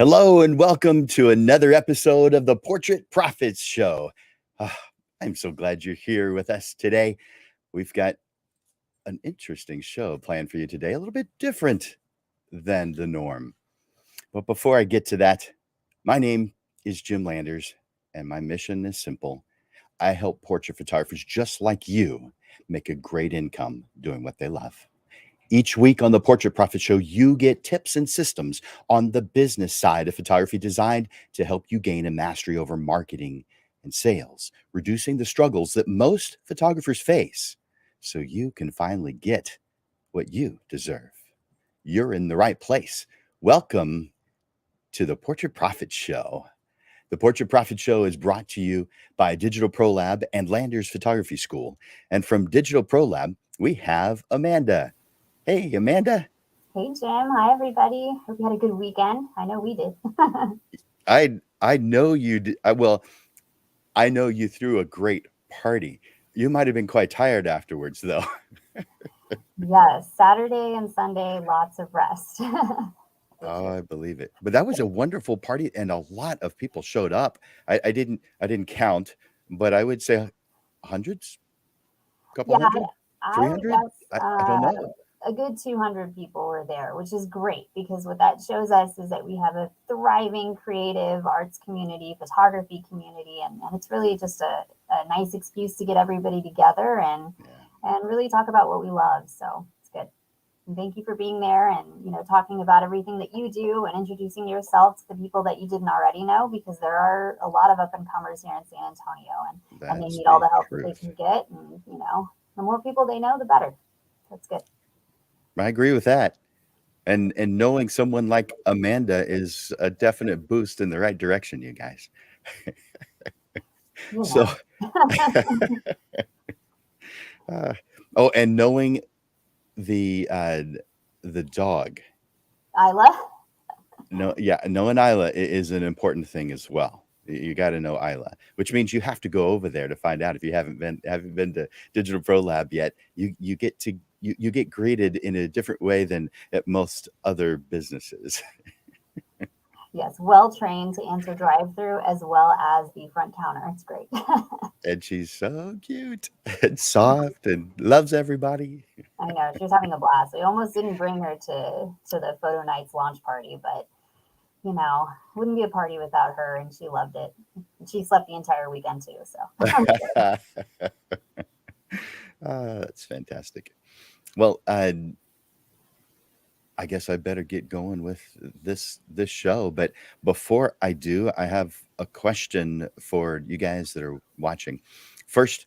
Hello and welcome to another episode of the Portrait Profits Show. Ah, I'm so glad you're here with us today. We've got an interesting show planned for you today, a little bit different than the norm. But before I get to that, my name is Jim Landers, and my mission is simple. I help portrait photographers just like you make a great income doing what they love. Each week on the Portrait Profit Show, you get tips and systems on the business side of photography designed to help you gain a mastery over marketing and sales, reducing the struggles that most photographers face so you can finally get what you deserve. You're in the right place. Welcome to the Portrait Profit Show. The Portrait Profit Show is brought to you by Digital Pro Lab and Landers Photography School. And from Digital Pro Lab, we have Amanda. Hey, Amanda. Hey, Jim. Hi, everybody. Hope you had a good weekend. I know we did. I know you did. I know you threw a great party. You might have been quite tired afterwards, though. Yes, Saturday and Sunday, lots of rest. For Oh, sure. I believe it. But that was a wonderful party, and a lot of people showed up. I didn't count, but I would say hundreds, couple Yeah, hundred, I would 300. guess I don't know. a good 200 people were there, which is great because what that shows us is that we have a thriving creative arts community, photography community, and it's really just a nice excuse to get everybody together Yeah. and really talk about what we love. So it's good. And thank you for being there and talking about everything that you do and introducing yourself to the people that you didn't already know because there are a lot of up and comers here in San Antonio and they That's need all the the help that they truth. can get and the more people they know the better. That's good. I agree with that. And knowing someone like Amanda is a definite boost in the right direction, you guys. You So, know. uh, oh, and knowing the uh, the dog. Isla. No, yeah, knowing Isla is an important thing as well. You got to know Isla, which means you have to go over there to find out if you haven't been to Digital Pro Lab yet. You get to you get greeted in a different way than at most other businesses. Yes, well trained to answer drive through as well as the front counter. It's great. And she's so cute and soft and loves everybody. I know she was having a blast. We almost didn't bring her to the photo nights launch party, but wouldn't be a party without her, and she loved it. She slept the entire weekend too, so I'm good. That's fantastic. Well, I guess I better get going with this show. But before I do, I have a question for you guys that are watching. First,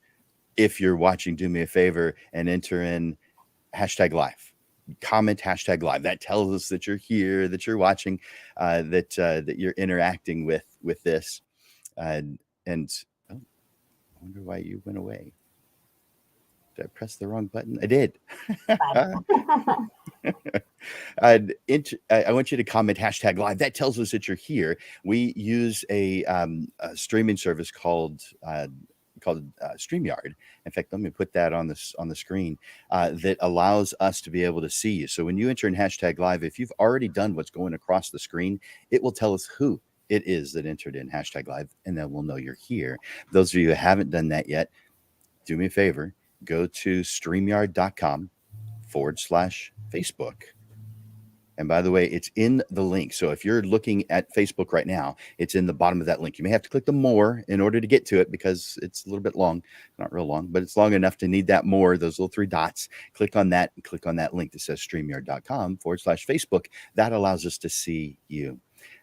if you're watching, do me a favor and enter in hashtag live. Comment hashtag live. That tells us that you're here, that you're watching, that you're interacting with this. And oh, I wonder why you went away. Did I press the wrong button? I did. Fine. I want you to comment hashtag live. That tells us that you're here. We use a streaming service called StreamYard. In fact, let me put that on the screen that allows us to be able to see you. So when you enter in hashtag live, if you've already done what's going across the screen, it will tell us who it is that entered in hashtag live, and then we'll know you're here. Those of you who haven't done that yet, do me a favor, go to streamyard.com/Facebook. And by the way, it's in the link. So if you're looking at Facebook right now, it's in the bottom of that link. You may have to click the more in order to get to it because it's a little bit long, not real long, but it's long enough to need that more, those little three dots. Click on that and click on that link that says streamyard.com/Facebook. That allows us to see you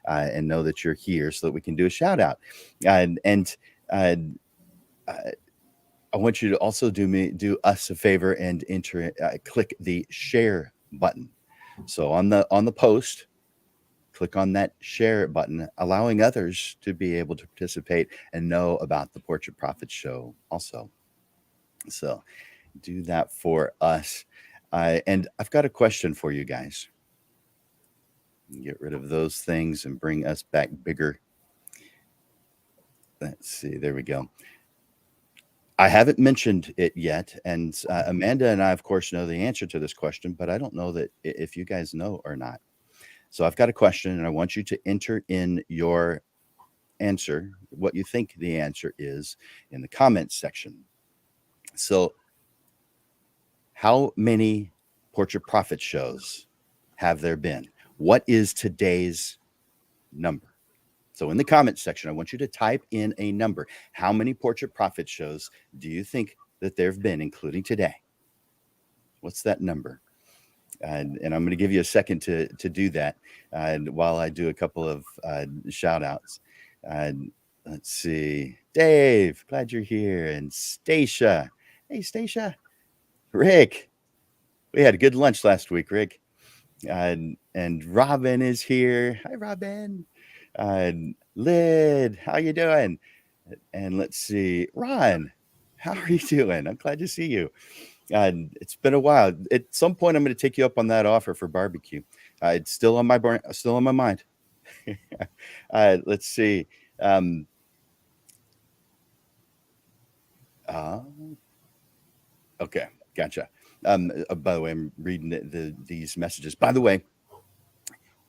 and know that you're here so that we can do a shout out. And uh, I want you to also do us a favor and click the share button. So on the post, click on that share button, allowing others to be able to participate and know about the Portrait Profit Show also. So do that for us. And I've got a question for you guys. Get rid of those things and bring us back bigger. Let's see. There we go. I haven't mentioned it yet, and Amanda and I, of course, know the answer to this question, but I don't know that if you guys know or not. So I've got a question, and I want you to enter in your answer, what you think the answer is, in the comments section. So, how many Portrait Profit shows have there been? What is today's number? So, in the comments section, I want you to type in a number. How many Portrait Profit shows do you think that there have been, including today? What's that number? And I'm going to give you a second to do that while I do a couple of shout outs. Let's see. Dave, glad you're here. And Stacia. Hey, Stacia. Rick. We had a good lunch last week, Rick. And Robin is here. Hi, Robin. Lyd, how you doing? And let's see. Ron, how are you doing? I'm glad to see you. It's been a while. At some point, I'm going to take you up on that offer for barbecue. It's still on my mind. Let's see. Okay, gotcha. By the way, I'm reading these messages. By the way,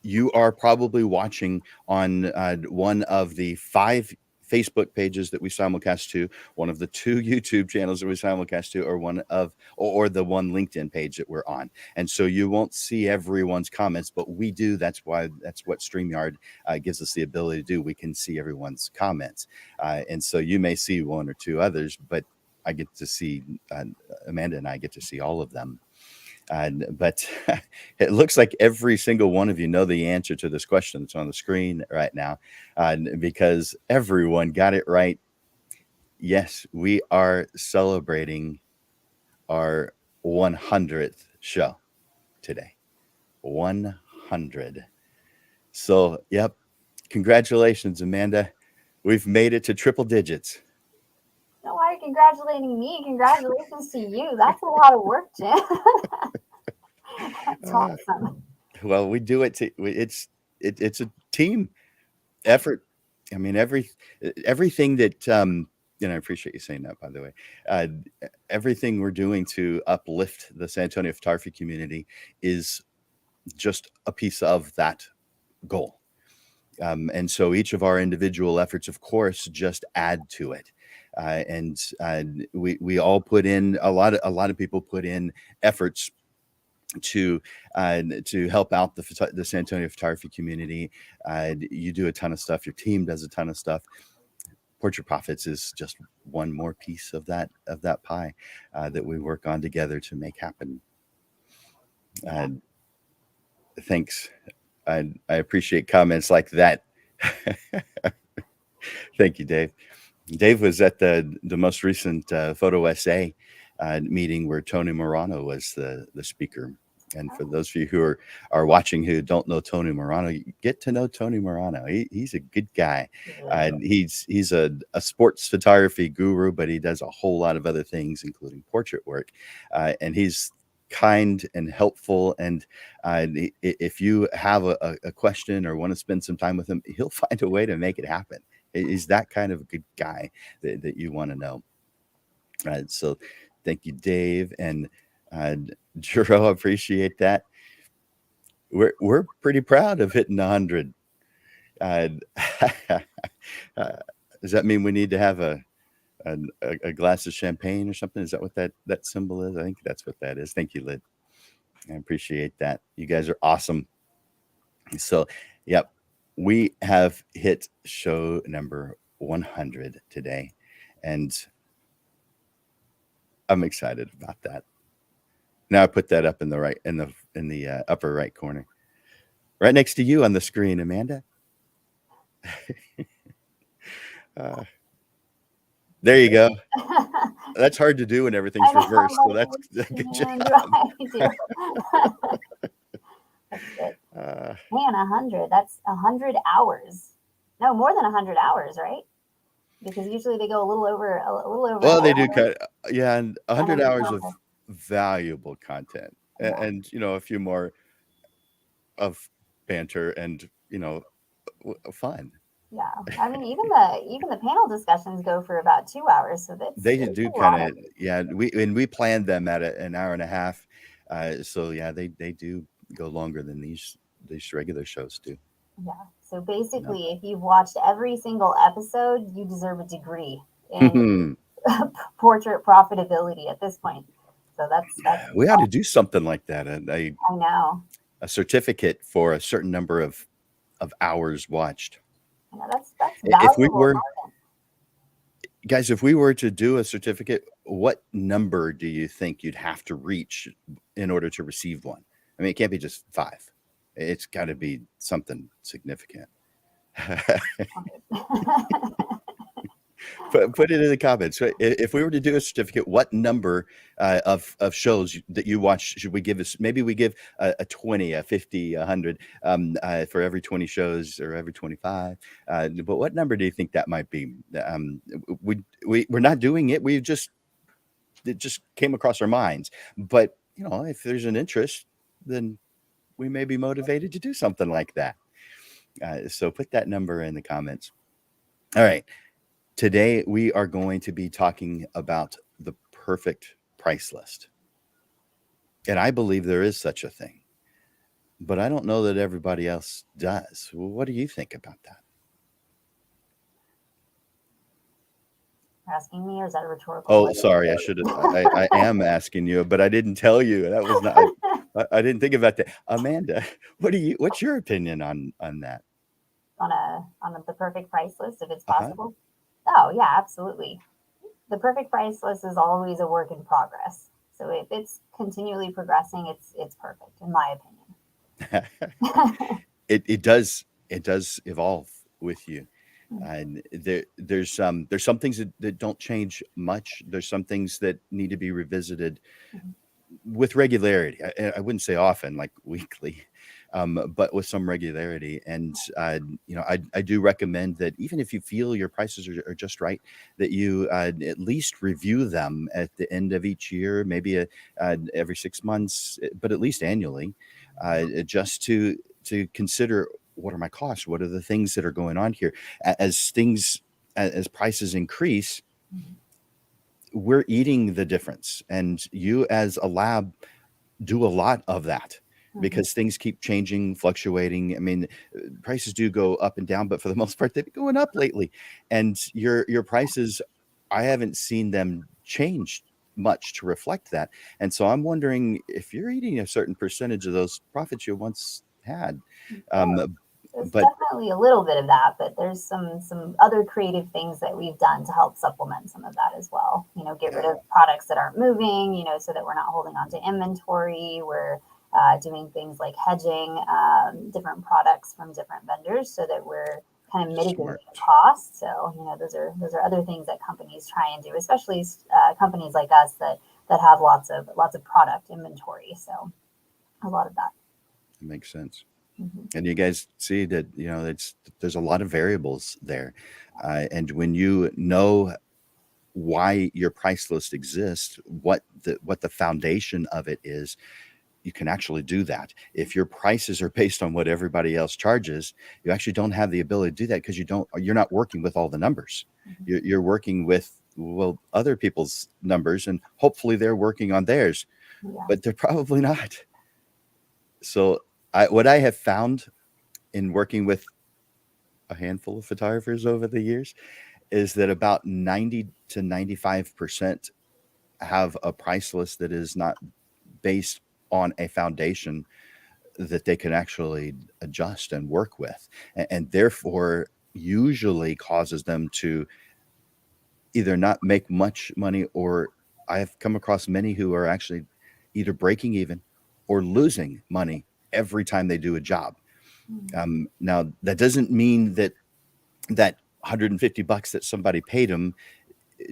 you are probably watching on one of the 5 Facebook pages that we simulcast to, one of the 2 YouTube channels that we simulcast to, or or the one LinkedIn page that we're on. And so you won't see everyone's comments, but we do. That's what StreamYard gives us the ability to do. We can see everyone's comments. And so you may see 1 or 2 others, but I get to see, Amanda and I get to see all of them. But it looks like every single one of you know the answer to this question that's on the screen right now, because everyone got it right. Yes, we are celebrating our 100th show today. 100. So, yep. Congratulations, Amanda. We've made it to triple digits. No, why are you congratulating me? Congratulations to you. That's a lot of work, Jim. That's awesome. Well, we do it. It's a team effort. I mean, everything that I appreciate you saying that, by the way. Everything we're doing to uplift the San Antonio photography community is just a piece of that goal. And so each of our individual efforts, of course, just add to it. And we all put in a lot of people put in efforts to help out the San Antonio photography community. You do a ton of stuff. Your team does a ton of stuff. Portrait Profits is just one more piece of that pie that we work on together to make happen. Thanks. I appreciate comments like that. Thank you, Dave. Dave was at the most recent photo essay meeting where Tony Morano was the speaker. And for those of you who are watching who don't know Tony Morano, get to know Tony Morano. He's a good guy. He's a sports photography guru, but he does a whole lot of other things, including portrait work. And he's kind and helpful. And if you have a question or want to spend some time with him, he'll find a way to make it happen. He's that kind of a good guy that you want to know. So thank you, Dave. And Jero, appreciate that. We're pretty proud of hitting 100. Does that mean we need to have a glass of champagne or something? Is that what that symbol is? I think that's what that is. Thank you, Lyd. I appreciate that. You guys are awesome. So, yep, we have hit show number 100 today, and I'm excited about that. Now I put that up in the upper right corner, right next to you on the screen, Amanda. There you go. That's hard to do when everything's reversed. So that's a good job. That's good. Man, 100. That's 100 hours. No, more than 100 hours, right? Because usually they go a little over. Well, they do and 100 hours of valuable content, and a few more of banter and fun. Yeah, I mean, even the panel discussions go for about 2 hours, so they do kind of we planned them at an hour and a half, so yeah, they do go longer than these regular shows do. Yeah. So You know. basically, if you've watched every single episode, you deserve a degree in portrait profitability at this point. So that's We ought to do something like that. I know. A certificate for a certain number of hours watched. I know that's If we valuable were content. guys, if we were to do a certificate, what number do you think you'd have to reach in order to receive one? I mean, it can't be just 5. It's got to be something significant. Put it in the comments. So if we were to do a certificate, what number of shows that you watch should we give us? Maybe we give a 20, a 50, 100 for every 20 shows or every 25. But what number do you think that might be? We're not doing it. It just came across our minds. But if there's an interest, then we may be motivated to do something like that. So put that number in the comments. All right. Today, we are going to be talking about the perfect price list. And I believe there is such a thing, but I don't know that everybody else does. What do you think about that? Asking me, or is that a rhetorical Oh, question? sorry. I am asking you, but I didn't tell you. That was not, I didn't think about that. Amanda, what's your opinion on that? On the perfect price list, if it's Uh-huh. possible. Oh yeah, absolutely. The perfect price list is always a work in progress. So if it's continually progressing, it's perfect in my opinion. It does evolve with you. And there's some things that don't change much. There's some things that need to be revisited with regularity. I wouldn't say often, like weekly, but with some regularity. And I do recommend that even if you feel your prices are just right, that you at least review them at the end of each year, maybe every 6 months, but at least annually, just to consider, what are my costs? What are the things that are going on here? As prices increase, we're eating the difference, and you as a lab do a lot of that because things keep changing, fluctuating. I mean, prices do go up and down, but for the most part, they've been going up lately. And your prices, I haven't seen them change much to reflect that. And so I'm wondering if you're eating a certain percentage of those profits you once had. There's But definitely a little bit of that, but there's some other creative things that we've done to help supplement some of that as well. Get rid of products that aren't moving, so that we're not holding on to inventory. We're doing things like hedging different products from different vendors so that we're kind of mitigating smart. the cost. So those are other things that companies try and do, especially companies like us that have lots of product inventory. So a lot of that. It makes sense. And you guys see that there's a lot of variables there, and when you know why your price list exists, what the foundation of it is, you can actually do that. If your prices are based on what everybody else charges, you actually don't have the ability to do that because you're not working with all the numbers. You're working with, well, other people's numbers, and hopefully they're working on theirs, but they're probably not. So what I have found in working with a handful of photographers over the years is that about 90 to 95% have a price list that is not based on a foundation that they can actually adjust and work with, and therefore usually causes them to either not make much money, or I have come across many who are actually either breaking even or losing money every time they do a job. Now, that doesn't mean that $150 that somebody paid them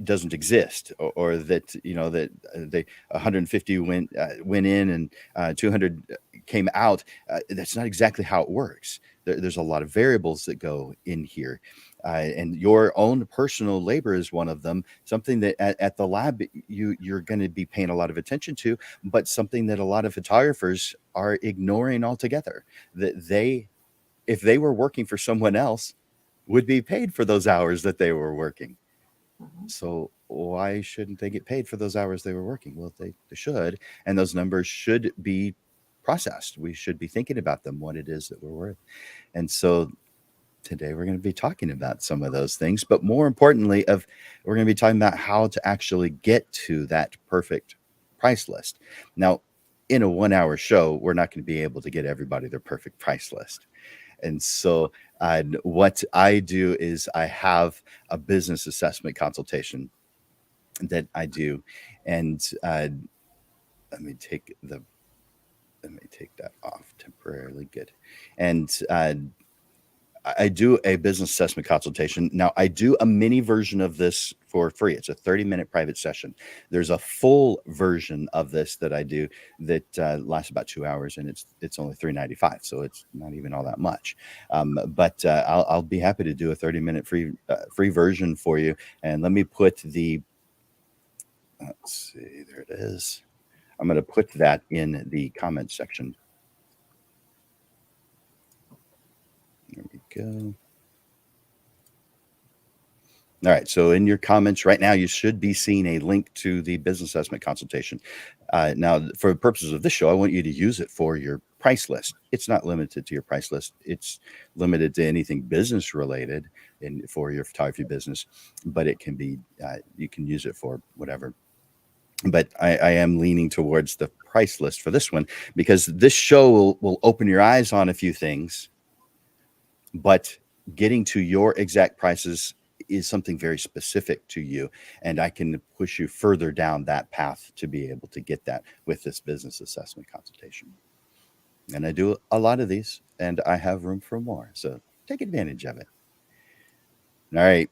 doesn't exist, or that that they 150 went in and 200 came out. That's not exactly how it works. There's a lot of variables that go in here, and your own personal labor is one of them. Something that at the lab you're going to be paying a lot of attention to, but something that a lot of photographers are ignoring altogether. That if they were working for someone else, would be paid for those hours that they were working. So why shouldn't they get paid for those hours they were working? Well, they should, and those numbers should be processed. We should be thinking about them, what it is that we're worth. And so today we're going to be talking about some of those things, but more importantly, we're going to be talking about how to actually get to that perfect price list. Now, in a 1 hour show, we're not going to be able to get everybody their perfect price list. And so, what I do is I have a business assessment consultation that I do, and let me take the let me take that off temporarily. Good, and I do a business assessment consultation. Now, I do a mini version of this for free. It's a 30-minute private session. There's a full version of this that I do that lasts about 2 hours, and it's only $3.95, so it's not even all that much. But I'll be happy to do a 30-minute free version for you. And let me put the let's see, there it is. I'm going to put that in the comment section. There we go. All right. So in your comments right now, you should be seeing a link to the business assessment consultation. Now, for the purposes of this show, I want you to use it for your price list. It's not limited to your price list. It's limited to anything business related for your photography business, but it can be, you can use it for whatever. But I am leaning towards the price list for this one because this show will open your eyes on a few things, but getting to your exact prices is something very specific to you, and I can push you further down that path to be able to get that with this business assessment consultation. And I do a lot of these, and I have room for more, so take advantage of it. All right,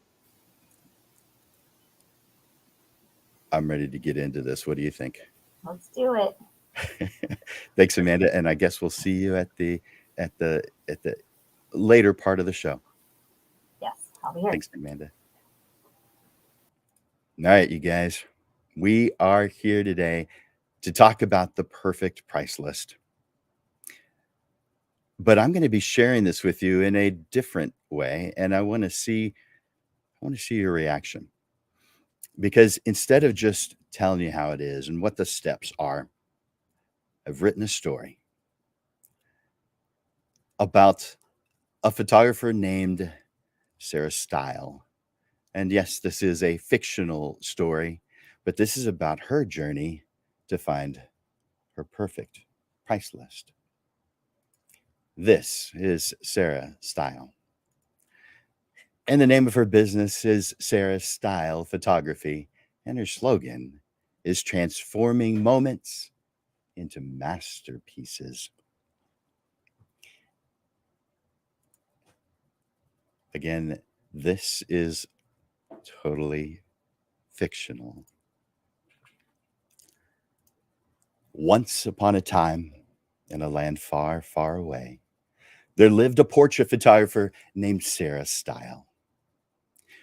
I'm ready to get into this. What do you think? Let's do it. Thanks, Amanda, and I guess we'll see you at the later part of the show. Yes, I'll be here. Thanks, Amanda. All right, you guys, we are here today to talk about the perfect price list. But I'm going to be sharing this with you in a different way, and I want to see your reaction. Because instead of just telling you how it is and what the steps are, I've written a story about a photographer named Sarah Style. And yes, this is a fictional story, but this is about her journey to find her perfect price list. This is Sarah Style. And the name of her business is Sarah Style Photography. And her slogan is transforming moments into masterpieces. Again, this is totally fictional. Once upon a time, in a land far, far away, there lived a portrait photographer named Sarah Style.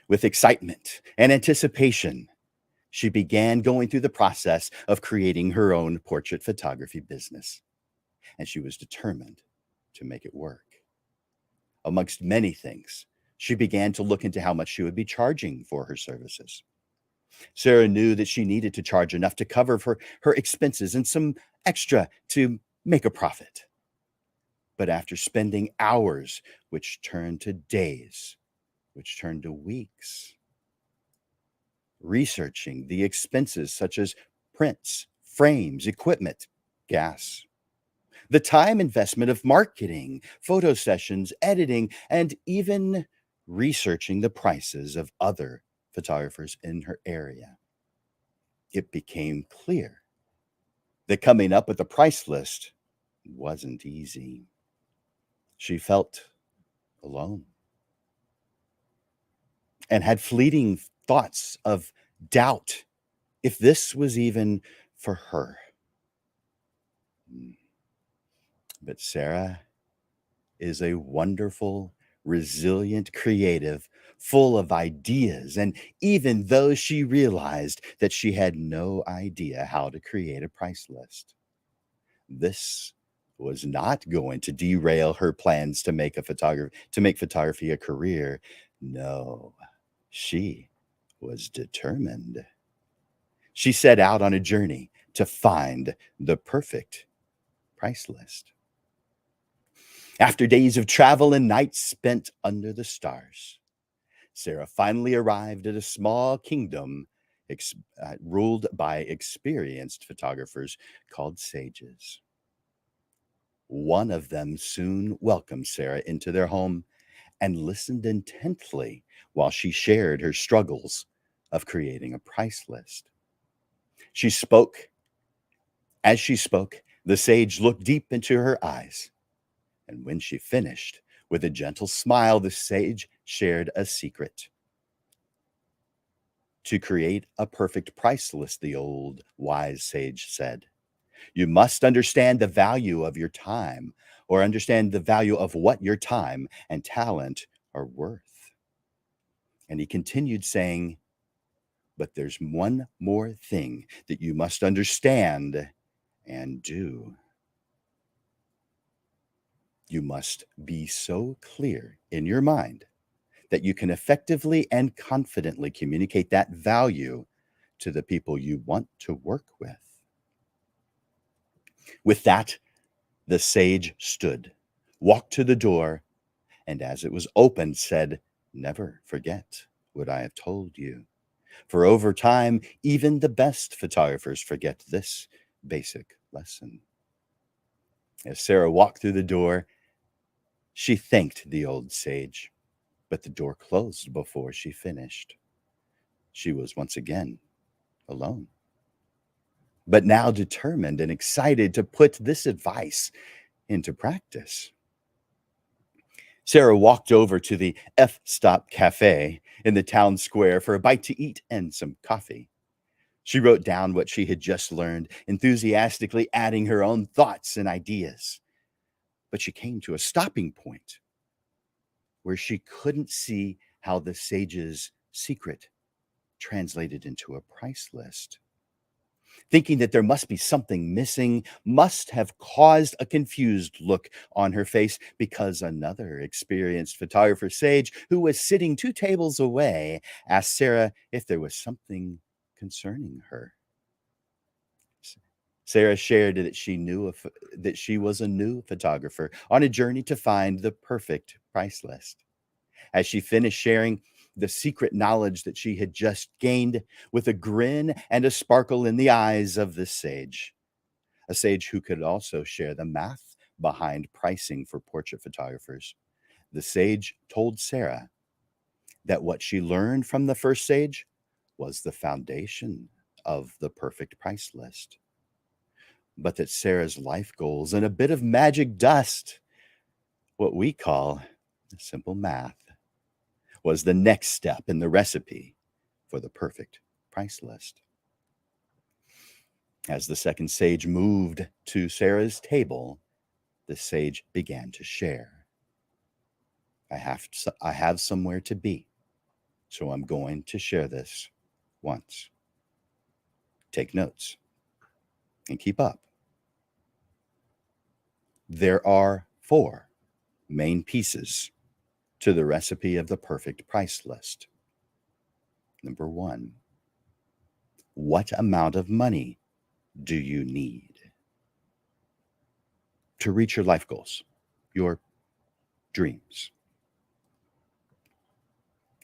With excitement and anticipation, she began going through the process of creating her own portrait photography business, and she was determined to make it work. Amongst many things, she began to look into how much she would be charging for her services. Sarah knew that she needed to charge enough to cover her expenses and some extra to make a profit. But after spending hours, which turned to days, which turned to weeks, researching the expenses such as prints, frames, equipment, gas, the time investment of marketing, photo sessions, editing, and even researching the prices of other photographers in her area, it became clear that coming up with a price list wasn't easy. She felt alone and had fleeting thoughts of doubt if this was even for her. But Sarah is a wonderful, resilient creative, full of ideas. And even though she realized that she had no idea how to create a price list, this was not going to derail her plans to make photography a career. No, she was determined. She set out on a journey to find the perfect price list. After days of travel and nights spent under the stars, Sarah finally arrived at a small kingdom ruled by experienced photographers called sages. One of them soon welcomed Sarah into their home and listened intently while she shared her struggles of creating a price list. She spoke. As she spoke, the sage looked deep into her eyes. And when she finished, with a gentle smile, the sage shared a secret. To create a perfect price list, the old wise sage said, you must understand the value of your time, or understand the value of what your time and talent are worth. And he continued saying, but there's one more thing that you must understand and do. You must be so clear in your mind that you can effectively and confidently communicate that value to the people you want to work with. With that, the sage stood, walked to the door, and as it was opened, said, never forget what I have told you. For over time, even the best photographers forget this basic lesson. As Sarah walked through the door, she thanked the old sage, but the door closed before she finished. She was once again alone, but now determined and excited to put this advice into practice. Sarah walked over to the F-Stop Cafe in the town square for a bite to eat and some coffee. She wrote down what she had just learned, enthusiastically adding her own thoughts and ideas. But she came to a stopping point where she couldn't see how the sage's secret translated into a price list. Thinking that there must be something missing must have caused a confused look on her face, because another experienced photographer sage who was sitting 2 tables away asked Sarah if there was something concerning her. Sarah shared that that she was a new photographer on a journey to find the perfect price list. As she finished sharing the secret knowledge that she had just gained, with a grin and a sparkle in the eyes of this sage, a sage who could also share the math behind pricing for portrait photographers, the sage told Sarah that what she learned from the first sage was the foundation of the perfect price list, but that Sarah's life goals and a bit of magic dust, what we call simple math, was the next step in the recipe for the perfect price list. As the second sage moved to Sarah's table, the sage began to share. I have somewhere to be, so I'm going to share this once. Take notes and keep up. There are 4 main pieces to the recipe of the perfect price list. Number 1, what amount of money do you need to reach your life goals, your dreams?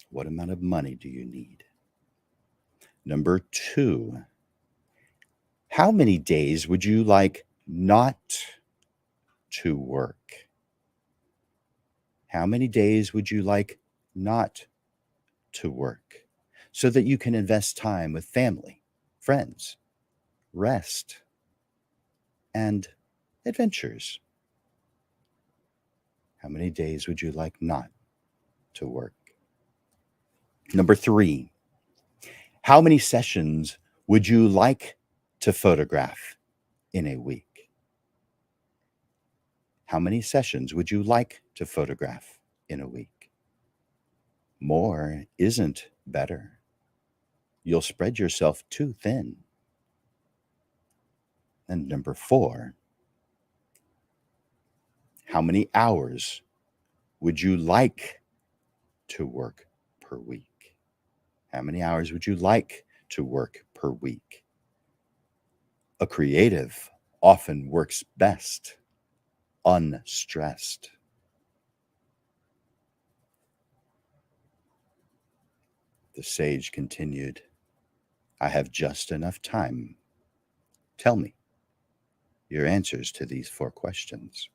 What amount of money do you need? Number 2, how many days would you like not to work? How many days would you like not to work so that you can invest time with family, friends, rest, and adventures? How many days would you like not to work? Number 3, how many sessions would you like to photograph in a week? How many sessions would you like to photograph in a week? More isn't better. You'll spread yourself too thin. And number 4, how many hours would you like to work per week? How many hours would you like to work per week? A creative often works best unstressed. The sage continued, I have just enough time. Tell me your answers to these 4 questions.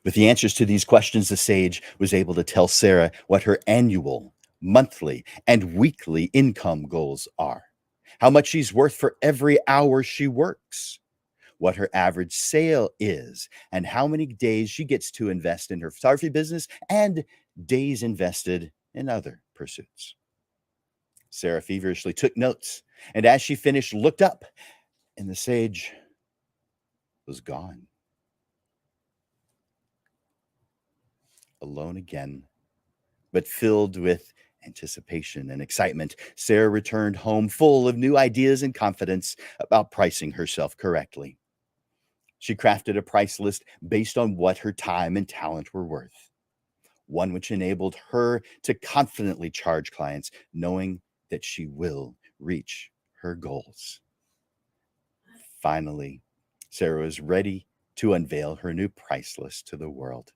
With the answers to these questions, the sage was able to tell Sarah what her annual, monthly, and weekly income goals are, how much she's worth for every hour she works, what her average sale is, and how many days she gets to invest in her photography business and days invested in other pursuits. Sarah feverishly took notes, and as she finished, looked up, and the sage was gone. Alone again, but filled with anticipation and excitement, Sarah returned home full of new ideas and confidence about pricing herself correctly. She crafted a price list based on what her time and talent were worth, one which enabled her to confidently charge clients, knowing that she will reach her goals. Finally, Sarah was ready to unveil her new price list to the world.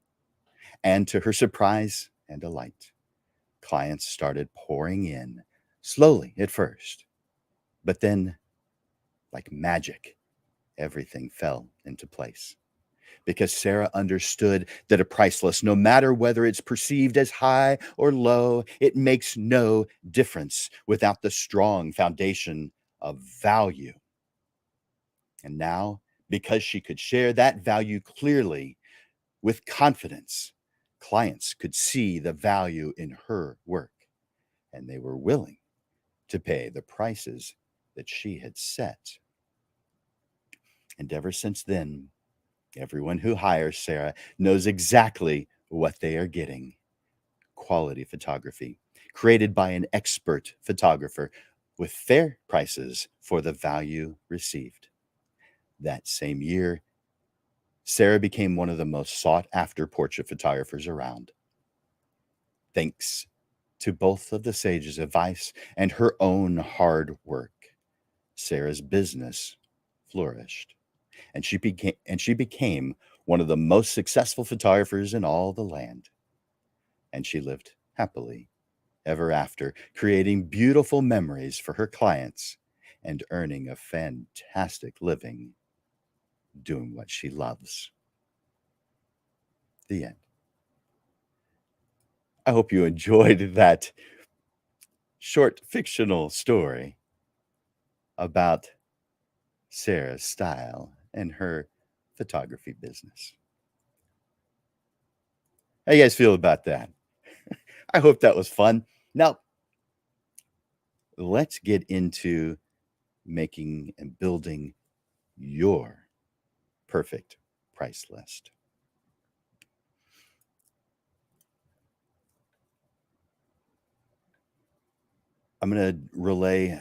And to her surprise and delight, clients started pouring in, slowly at first. But then, like magic, everything fell into place. Because Sarah understood that a price list, no matter whether it's perceived as high or low, it makes no difference without the strong foundation of value. And now, because she could share that value clearly with confidence, clients could see the value in her work, and they were willing to pay the prices that she had set. And ever since then, everyone who hires Sarah knows exactly what they are getting: quality photography, created by an expert photographer with fair prices for the value received. That same year, Sarah became one of the most sought after portrait photographers around. Thanks to both of the sage's advice and her own hard work, Sarah's business flourished, and she became one of the most successful photographers in all the land. And she lived happily ever after, creating beautiful memories for her clients and earning a fantastic living doing what she loves. The end. I hope you enjoyed that short fictional story about Sarah's style and her photography business. How you guys feel about that? I hope that was fun. Now, let's get into making and building your perfect price list. I'm going to relay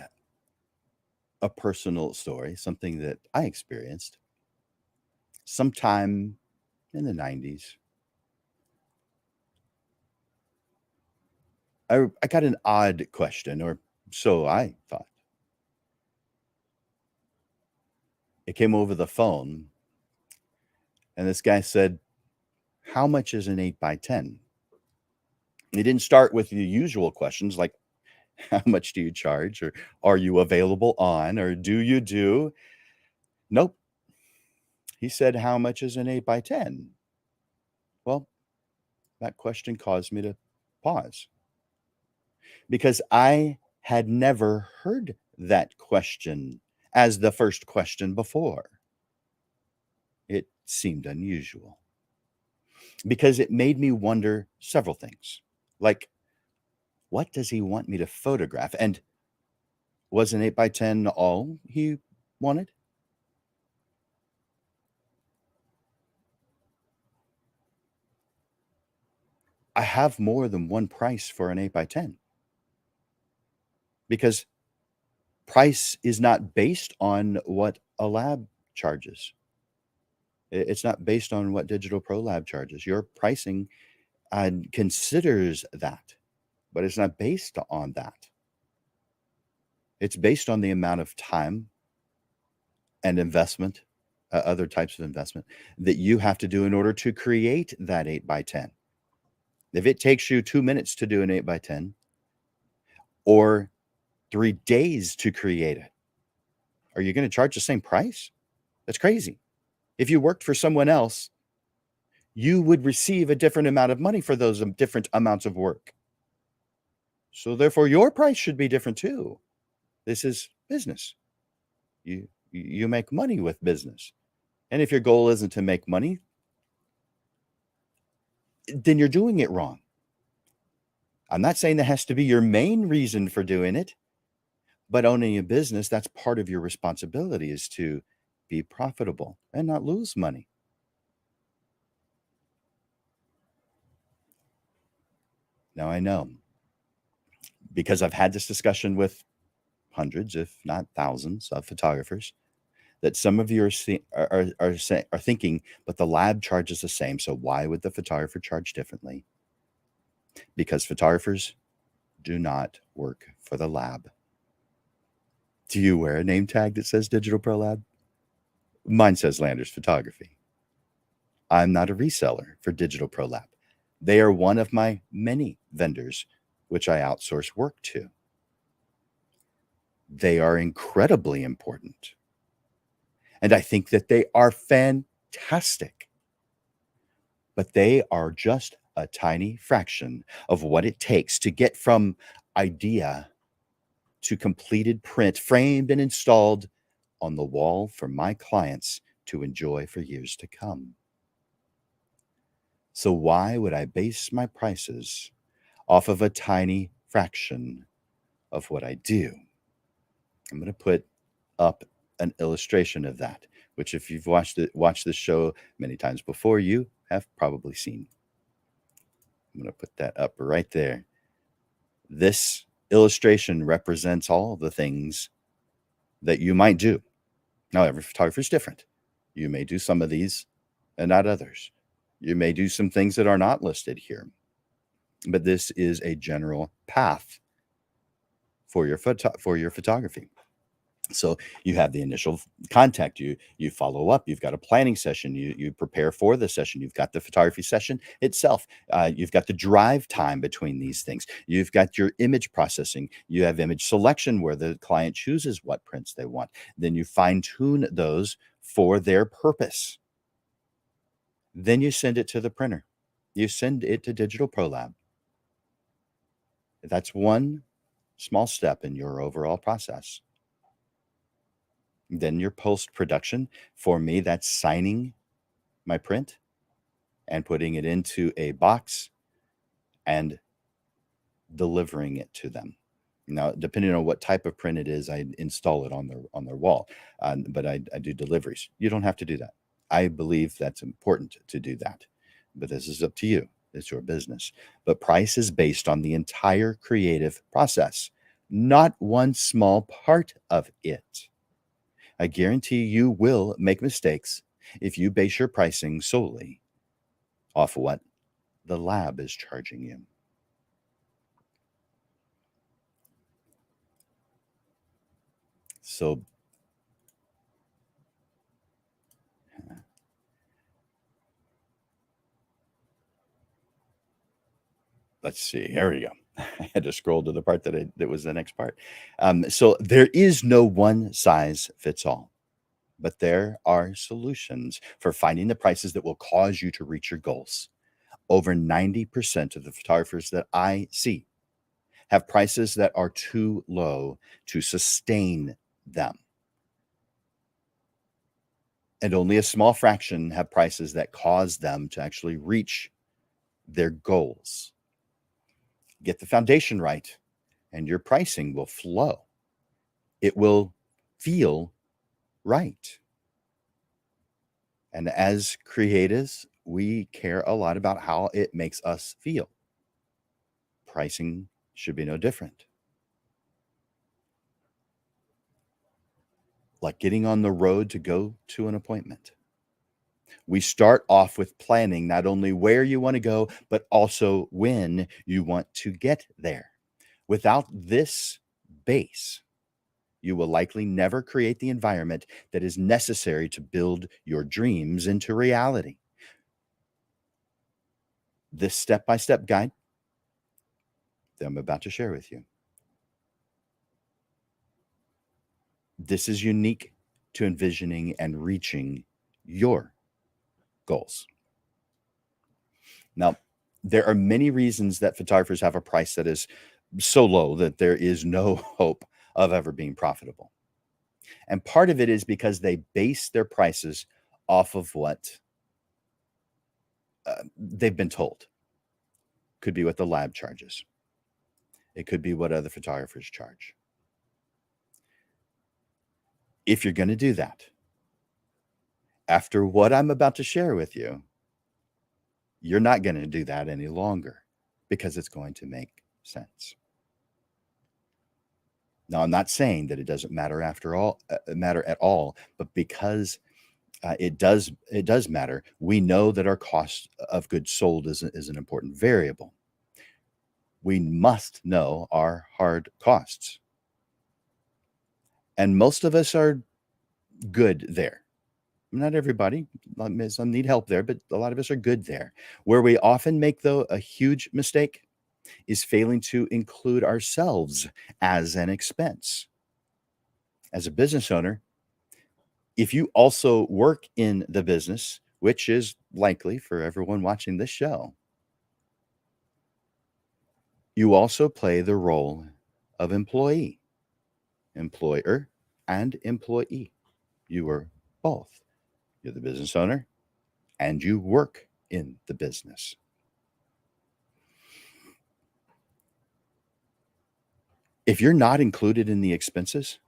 a personal story, something that I experienced sometime in the 90s. I got an odd question, or so I thought. It came over the phone, and this guy said, how much is an 8x10? He didn't start with the usual questions like, how much do you charge? Or are you available on? Or do you do? Nope. He said, how much is an 8x10? Well, that question caused me to pause because I had never heard that question as the first question before. It seemed unusual because it made me wonder several things. Like, what does he want me to photograph? And was an 8x10 all he wanted? I have more than one price for an 8x10 because price is not based on what a lab charges. It's not based on what Digital Pro Lab charges. Your pricing considers that, but it's not based on that. It's based on the amount of time and investment, other types of investment that you have to do in order to create that 8x10. If it takes you 2 minutes to do an 8x10 or 3 days to create it, are you going to charge the same price? That's crazy. If you worked for someone else, you would receive a different amount of money for those different amounts of work. So therefore, your price should be different too. This is business. You make money with business. And if your goal isn't to make money, then you're doing it wrong. I'm not saying that has to be your main reason for doing it, but owning a business, that's part of your responsibility, is to be profitable and not lose money. Now, I know, because I've had this discussion with hundreds, if not thousands, of photographers, that some of you are thinking, but the lab charges the same, so why would the photographer charge differently? Because photographers do not work for the lab. Do you wear a name tag that says Digital Pro Lab? Mine says Landers Photography. I'm not a reseller for Digital Pro Lab. They are one of my many vendors which I outsource work to. They are incredibly important. And I think that they are fantastic. But they are just a tiny fraction of what it takes to get from idea to completed print, framed and installed on the wall for my clients to enjoy for years to come. So why would I base my prices off of a tiny fraction of what I do? I'm going to put up an illustration of that, which if you've watched this show many times before, you have probably seen. I'm going to put that up right there. This illustration represents all the things that you might do. Now, every photographer is different. You may do some of these and not others. You may do some things that are not listed here. But this is a general path for your photography. So you have the initial contact, you follow up, you've got a planning session, you prepare for the session, you've got the photography session itself, you've got the drive time between these things, you've got your image processing, you have image selection where the client chooses what prints they want, then you fine tune those for their purpose. Then you send it to the printer, you send it to Digital Pro Lab. That's one small step in your overall process. Then your post-production, for me, that's signing my print and putting it into a box and delivering it to them. Now, depending on what type of print it is, I install it on their wall, but I do deliveries. You don't have to do that. I believe that's important to do that, but this is up to you. It's your business. But price is based on the entire creative process, not one small part of it. I guarantee you will make mistakes if you base your pricing solely off what the lab is charging you. So let's see. Here we go. I had to scroll to the part that was the next part. So there is no one size fits all, but there are solutions for finding the prices that will cause you to reach your goals. Over 90% of the photographers that I see have prices that are too low to sustain them. And only a small fraction have prices that cause them to actually reach their goals. Get the foundation right, and your pricing will flow. It will feel right. And as creatives, we care a lot about how it makes us feel. Pricing should be no different. Like getting on the road to go to an appointment. We start off with planning not only where you want to go, but also when you want to get there. Without this base, You will likely never create the environment that is necessary to build your dreams into reality. This step-by-step guide that I'm about to share with you, this is unique to envisioning and reaching your goals. Now, there are many reasons that photographers have a price that is so low that there is no hope of ever being profitable. And part of it is because they base their prices off of what they've been told. Could be what the lab charges. It could be what other photographers charge. If you're going to do that, after what I'm about to share with you, you're not going to do that any longer because it's going to make sense. Now, I'm not saying that it doesn't matter matter at all, but because it does matter, we know that our cost of goods sold is an important variable. We must know our hard costs. And most of us are good there. Not everybody, some need help there, but a lot of us are good there. Where we often make, though, a huge mistake is failing to include ourselves as an expense. As a business owner, if you also work in the business, which is likely for everyone watching this show, you also play the role of employee, employer, and employee. You are both. You're the business owner and you work in the business. If you're not included in the expenses,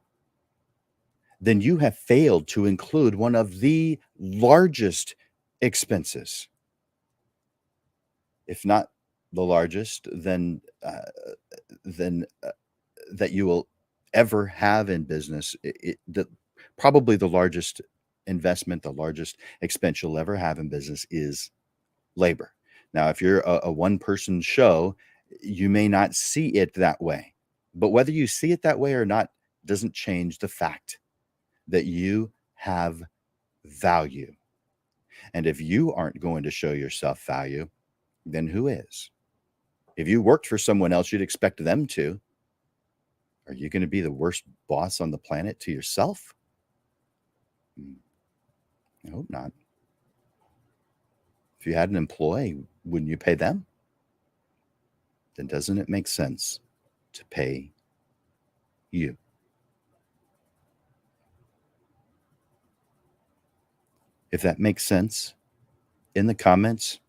then you have failed to include one of the largest expenses. If not the largest, then that you will ever have in business. Probably the largest investment, the largest expense you'll ever have in business is labor. Now, if you're a one-person show, you may not see it that way. But whether you see it that way or not doesn't change the fact that you have value. And if you aren't going to show yourself value, then who is? If you worked for someone else, you'd expect them to. Are you going to be the worst boss on the planet to yourself? I hope not. If you had an employee, wouldn't you pay them? Then doesn't it make sense to pay you? If that makes sense, in the comments,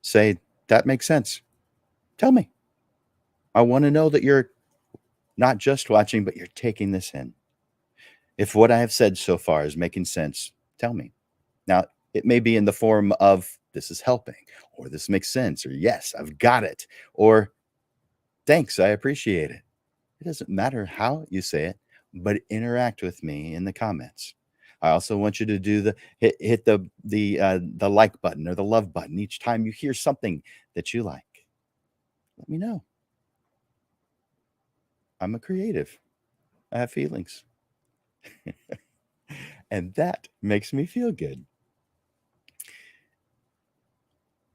say, that makes sense. Tell me. I want to know that you're not just watching, but you're taking this in. If what I have said so far is making sense, tell me. Now, it may be in the form of this is helping, or this makes sense, or yes, I've got it, or thanks, I appreciate it. It doesn't matter how you say it, but interact with me in the comments. I also want you to do the hit the like button or the love button each time you hear something that you like. Let me know. I'm a creative. I have feelings. And that makes me feel good.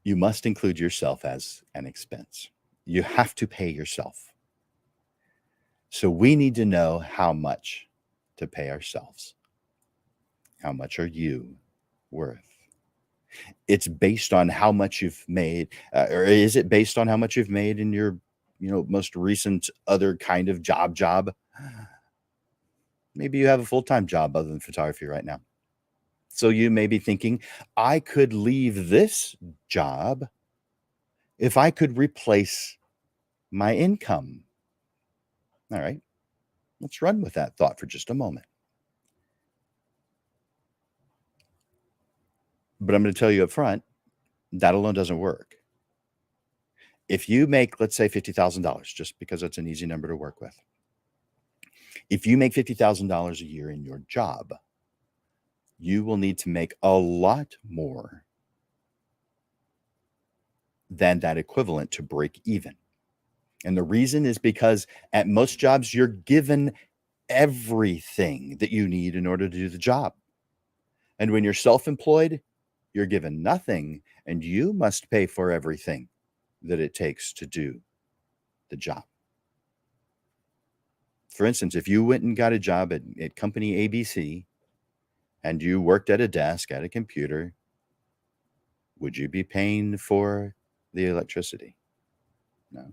You must include yourself as an expense. You have to pay yourself. So we need to know how much to pay ourselves. How much are you worth? It's based on how much you've made, or is it based on how much you've made in your, most recent other kind of job? Maybe you have a full-time job other than photography right now. So you may be thinking, I could leave this job if I could replace my income. All right, let's run with that thought for just a moment. But I'm going to tell you up front, that alone doesn't work. If you make, let's say, $50,000, just because it's an easy number to work with. If you make $50,000 a year in your job, you will need to make a lot more than that equivalent to break even. And the reason is because at most jobs, you're given everything that you need in order to do the job. And when you're self-employed, you're given nothing, and you must pay for everything that it takes to do the job. For instance, if you went and got a job at company ABC and you worked at a desk at a computer, would you be paying for the electricity? No.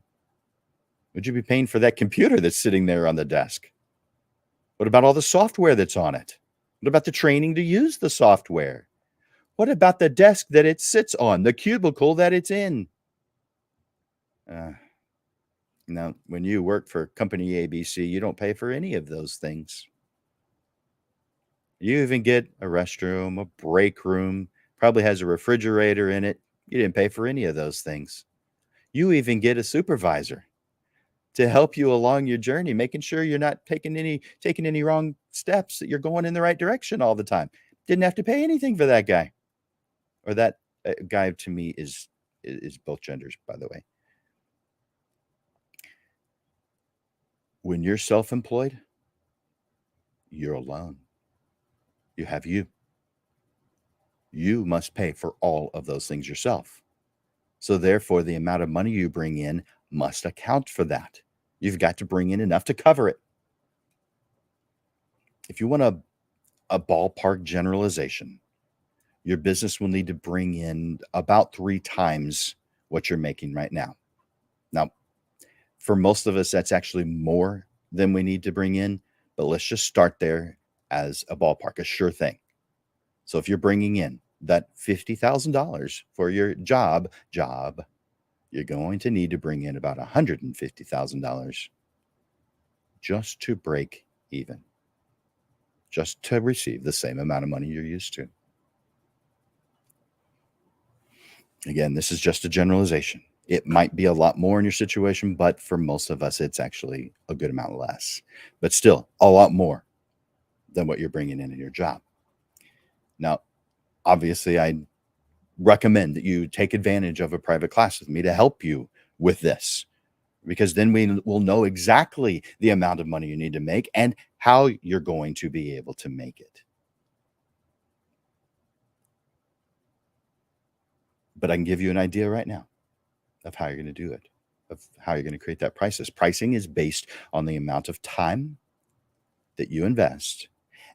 Would you be paying for that computer that's sitting there on the desk? What about all the software that's on it? What about the training to use the software? What about the desk that it sits on, the cubicle that it's in? Now, when you work for company ABC, you don't pay for any of those things. You even get a restroom, a break room, probably has a refrigerator in it. You didn't pay for any of those things. You even get a supervisor to help you along your journey, making sure you're not taking any wrong steps, that you're going in the right direction all the time. Didn't have to pay anything for that guy. Or that guy to me is both genders, by the way. When you're self-employed, you're alone. You have you. You must pay for all of those things yourself. So therefore, the amount of money you bring in must account for that. You've got to bring in enough to cover it. If you want a ballpark generalization, your business will need to bring in about 3 times what you're making right now. Now, for most of us, that's actually more than we need to bring in, but let's just start there as a ballpark, a sure thing. So if you're bringing in that $50,000 for your job, you're going to need to bring in about $150,000 just to break even, just to receive the same amount of money you're used to. Again, this is just a generalization. It might be a lot more in your situation, but for most of us, it's actually a good amount less, but still a lot more than what you're bringing in your job. Now, obviously, I recommend that you take advantage of a private class with me to help you with this, because then we will know exactly the amount of money you need to make and how you're going to be able to make it. But I can give you an idea right now of how you're going to do it, of how you're going to create that prices. Pricing is based on the amount of time that you invest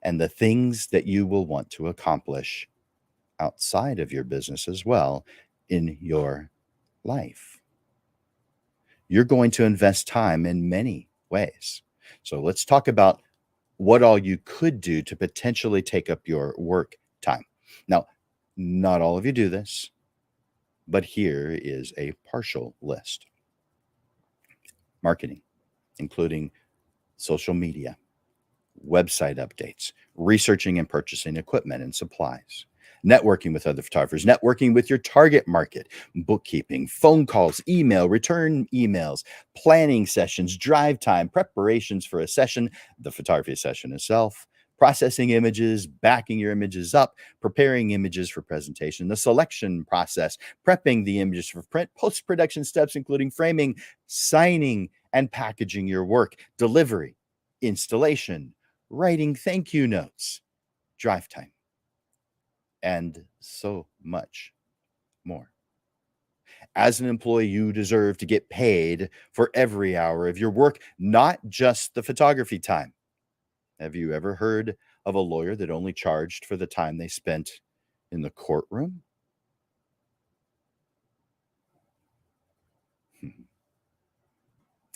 and the things that you will want to accomplish outside of your business as well in your life. You're going to invest time in many ways. So let's talk about what all you could do to potentially take up your work time. Now, not all of you do this, but here is a partial list. Marketing, including social media, website updates, researching and purchasing equipment and supplies, networking with other photographers, networking with your target market, bookkeeping, phone calls, email, return emails, planning sessions, drive time, preparations for a session, the photography session itself, processing images, backing your images up, preparing images for presentation, the selection process, prepping the images for print, post-production steps, including framing, signing, and packaging your work, delivery, installation, writing thank you notes, drive time, and so much more. As an employee, you deserve to get paid for every hour of your work, not just the photography time. Have you ever heard of a lawyer that only charged for the time they spent in the courtroom?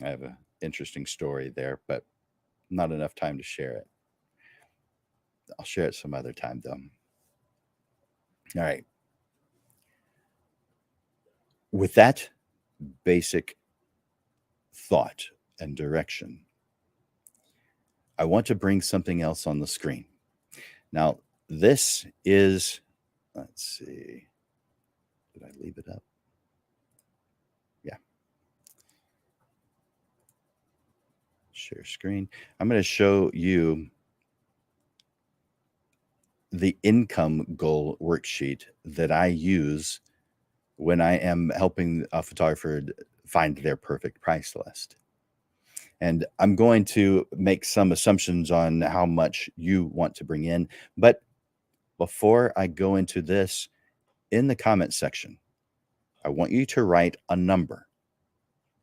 I have an interesting story there, but not enough time to share it. I'll share it some other time, though. All right. With that basic thought and direction, I want to bring something else on the screen. Now, this is, let's see, did I leave it up? Yeah. Share screen. I'm going to show you the income goal worksheet that I use when I am helping a photographer find their perfect price list. And I'm going to make some assumptions on how much you want to bring in. But before I go into this, in the comment section, I want you to write a number.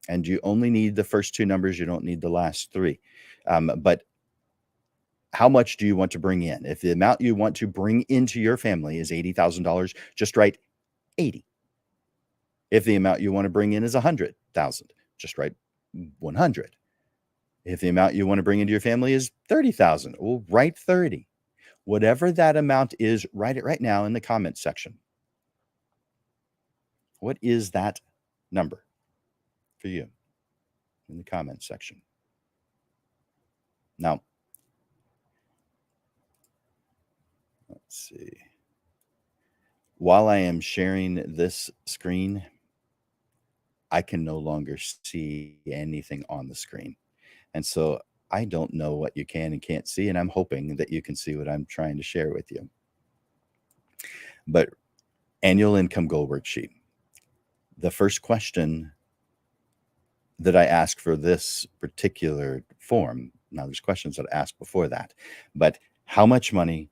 And you only need the first two numbers. You don't need the last three. But how much do you want to bring in? If the amount you want to bring into your family is $80,000, just write 80. If the amount you want to bring in is 100,000, just write 100. If the amount you want to bring into your family is 30,000, well, write 30. Whatever that amount is, write it right now in the comment section. What is that number for you in the comment section? Now, let's see. While I am sharing this screen, I can no longer see anything on the screen. And so I don't know what you can and can't see, and I'm hoping that you can see what I'm trying to share with you. But annual income goal worksheet. The first question that I ask for this particular form, now there's questions that I asked before that, but how much money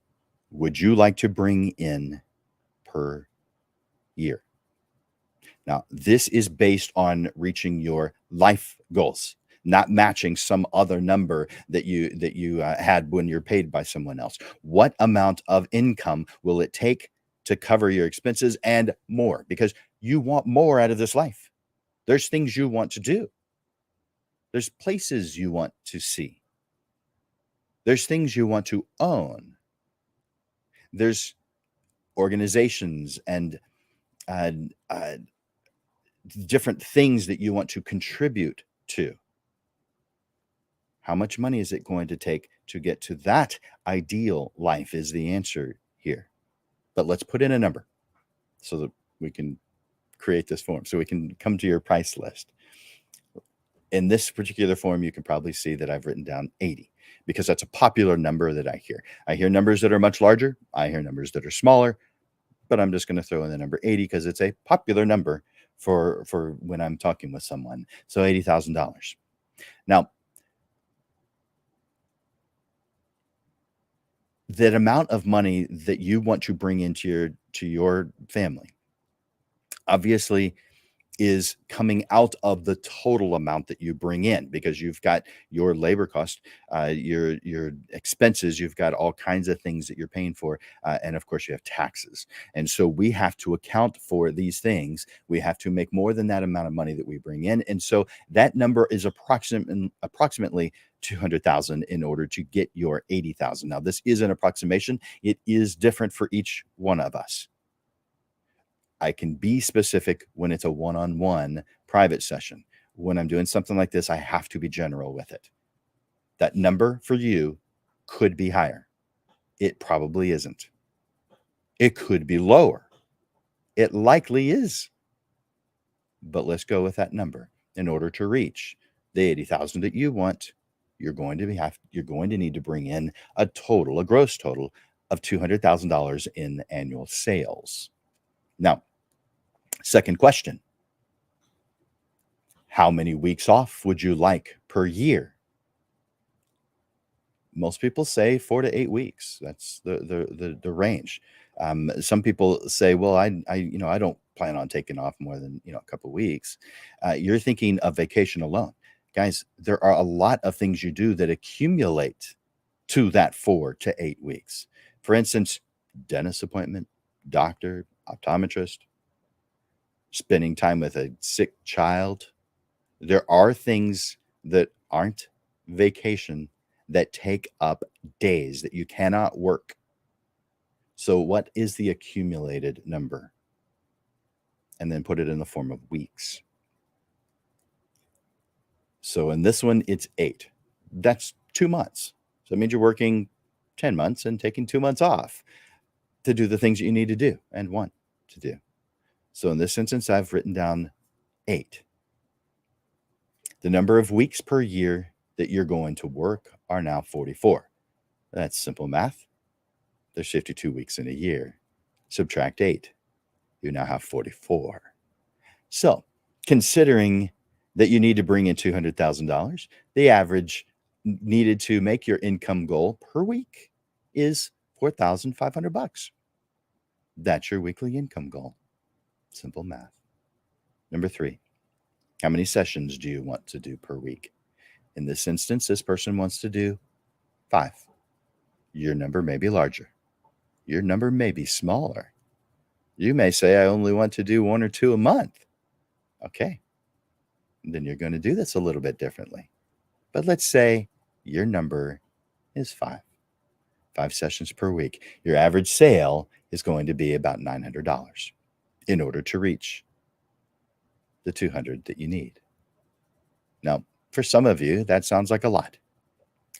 would you like to bring in per year? Now, this is based on reaching your life goals, not matching some other number that you had when you're paid by someone else. What amount of income will it take to cover your expenses and more? Because you want more out of this life. There's things you want to do. There's places you want to see. There's things you want to own. There's organizations and different things that you want to contribute to. How much money is it going to take to get to that ideal life is the answer here. But let's put in a number so that we can create this form, so we can come to your price list. In this particular form, you can probably see that I've written down 80 because that's a popular number that I hear. I hear numbers that are much larger. I hear numbers that are smaller, but I'm just going to throw in the number 80 because it's a popular number for when I'm talking with someone. So $80,000. Now, that amount of money that you want to bring into your family obviously is coming out of the total amount that you bring in, because you've got your labor cost, your expenses, you've got all kinds of things that you're paying for, and of course you have taxes. And so we have to account for these things. We have to make more than that amount of money that we bring in, and so that number is approximately 200,000 in order to get your 80,000. Now, this is an approximation. It is different for each one of us. I can be specific when it's a one-on-one private session. When I'm doing something like this, I have to be general with it. That number for you could be higher. It probably isn't. It could be lower. It likely is. But let's go with that number. In order to reach the 80,000 that you want, you're going to need to bring in a gross total of $200,000 in annual sales. Now, second question. How many weeks off would you like per year? Most people say 4 to 8 weeks. That's the range. Some people say, well, I don't plan on taking off more than a couple of weeks. You're thinking of vacation alone. Guys, there are a lot of things you do that accumulate to that 4 to 8 weeks. For instance, dentist appointment, doctor, optometrist, spending time with a sick child. There are things that aren't vacation that take up days that you cannot work. So what is the accumulated number? And then put it in the form of weeks. So in this one, it's 8. That's 2 months. So it means you're working 10 months and taking 2 months off to do the things that you need to do and want to do. So in this instance, I've written down 8. The number of weeks per year that you're going to work are now 44. That's simple math. There's 52 weeks in a year. Subtract 8. You now have 44. So, considering that you need to bring in $200,000. The average needed to make your income goal per week is $4,500. That's your weekly income goal. Simple math. Number 3, how many sessions do you want to do per week? In this instance, this person wants to do 5. Your number may be larger. Your number may be smaller. You may say, I only want to do 1 or 2 a month. Okay. Then you're going to do this a little bit differently. But let's say your number is 5. 5 sessions per week. Your average sale is going to be about $900 in order to reach the 200 that you need. Now, for some of you, that sounds like a lot.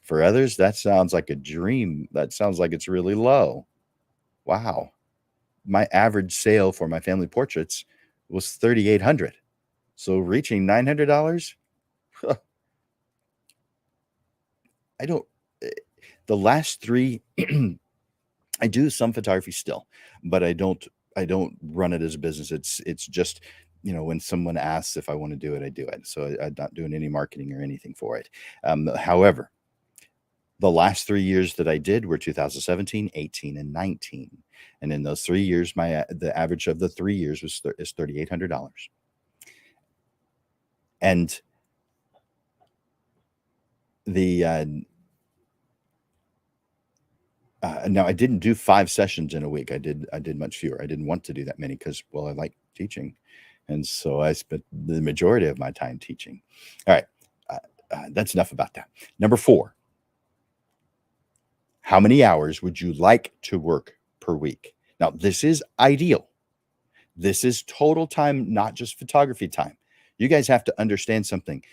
For others, that sounds like a dream. That sounds like it's really low. Wow. My average sale for my family portraits was $3,800. So reaching $900, I don't, the last 3, I do some photography still, but I don't run it as a business. It's just, when someone asks if I want to do it, I do it. So I'm not doing any marketing or anything for it. However, the last 3 years that I did were 2017, 18, and 19. And in those 3 years, the average of the 3 years is $3,800. And the now I didn't do 5 sessions in a week. I did much fewer. I didn't want to do that many because, well, I like teaching, and so I spent the majority of my time teaching. All right, that's enough about that. Number 4. How many hours would you like to work per week? Now, this is ideal. This is total time, not just photography time. You guys have to understand something.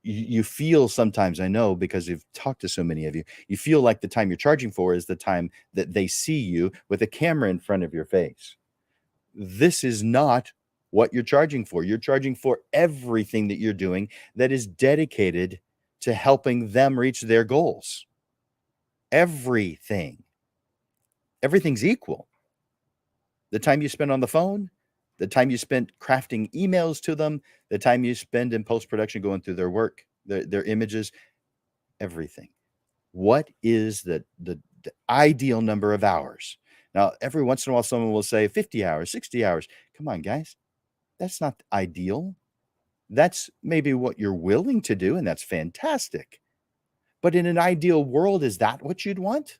You feel sometimes, I know, because you've talked to so many of you, you feel like the time you're charging for is the time that they see you with a camera in front of your face. This is not what you're charging for. You're charging for everything that you're doing that is dedicated to helping them reach their goals. Everything's equal. The time you spend on the phone, the time you spend crafting emails to them, the time you spend in post-production going through their work, their images, everything. What is the ideal number of hours? Now, every once in a while, someone will say 50 hours, 60 hours. Come on, guys. That's not ideal. That's maybe what you're willing to do, and that's fantastic. But in an ideal world, is that what you'd want?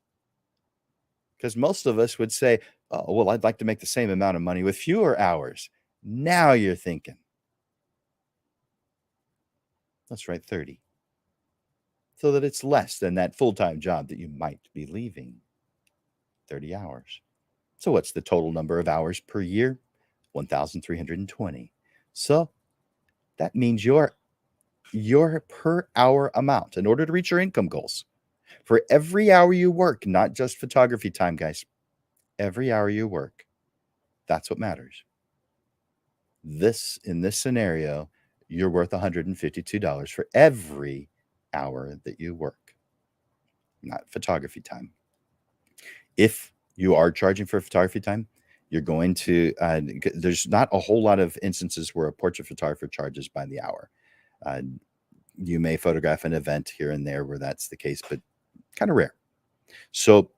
Because most of us would say, oh, well, I'd like to make the same amount of money with fewer hours. Now you're thinking. Let's write 30. So that it's less than that full-time job that you might be leaving. 30 hours. So what's the total number of hours per year? 1,320. So that means your per hour amount in order to reach your income goals. For every hour you work, not just photography time, guys, every hour you work, that's what matters. In this scenario, you're worth $152 for every hour that you work, not photography time. If you are charging for photography time, you're going to, there's not a whole lot of instances where a portrait photographer charges by the hour. You may photograph an event here and there where that's the case, but kind of rare. So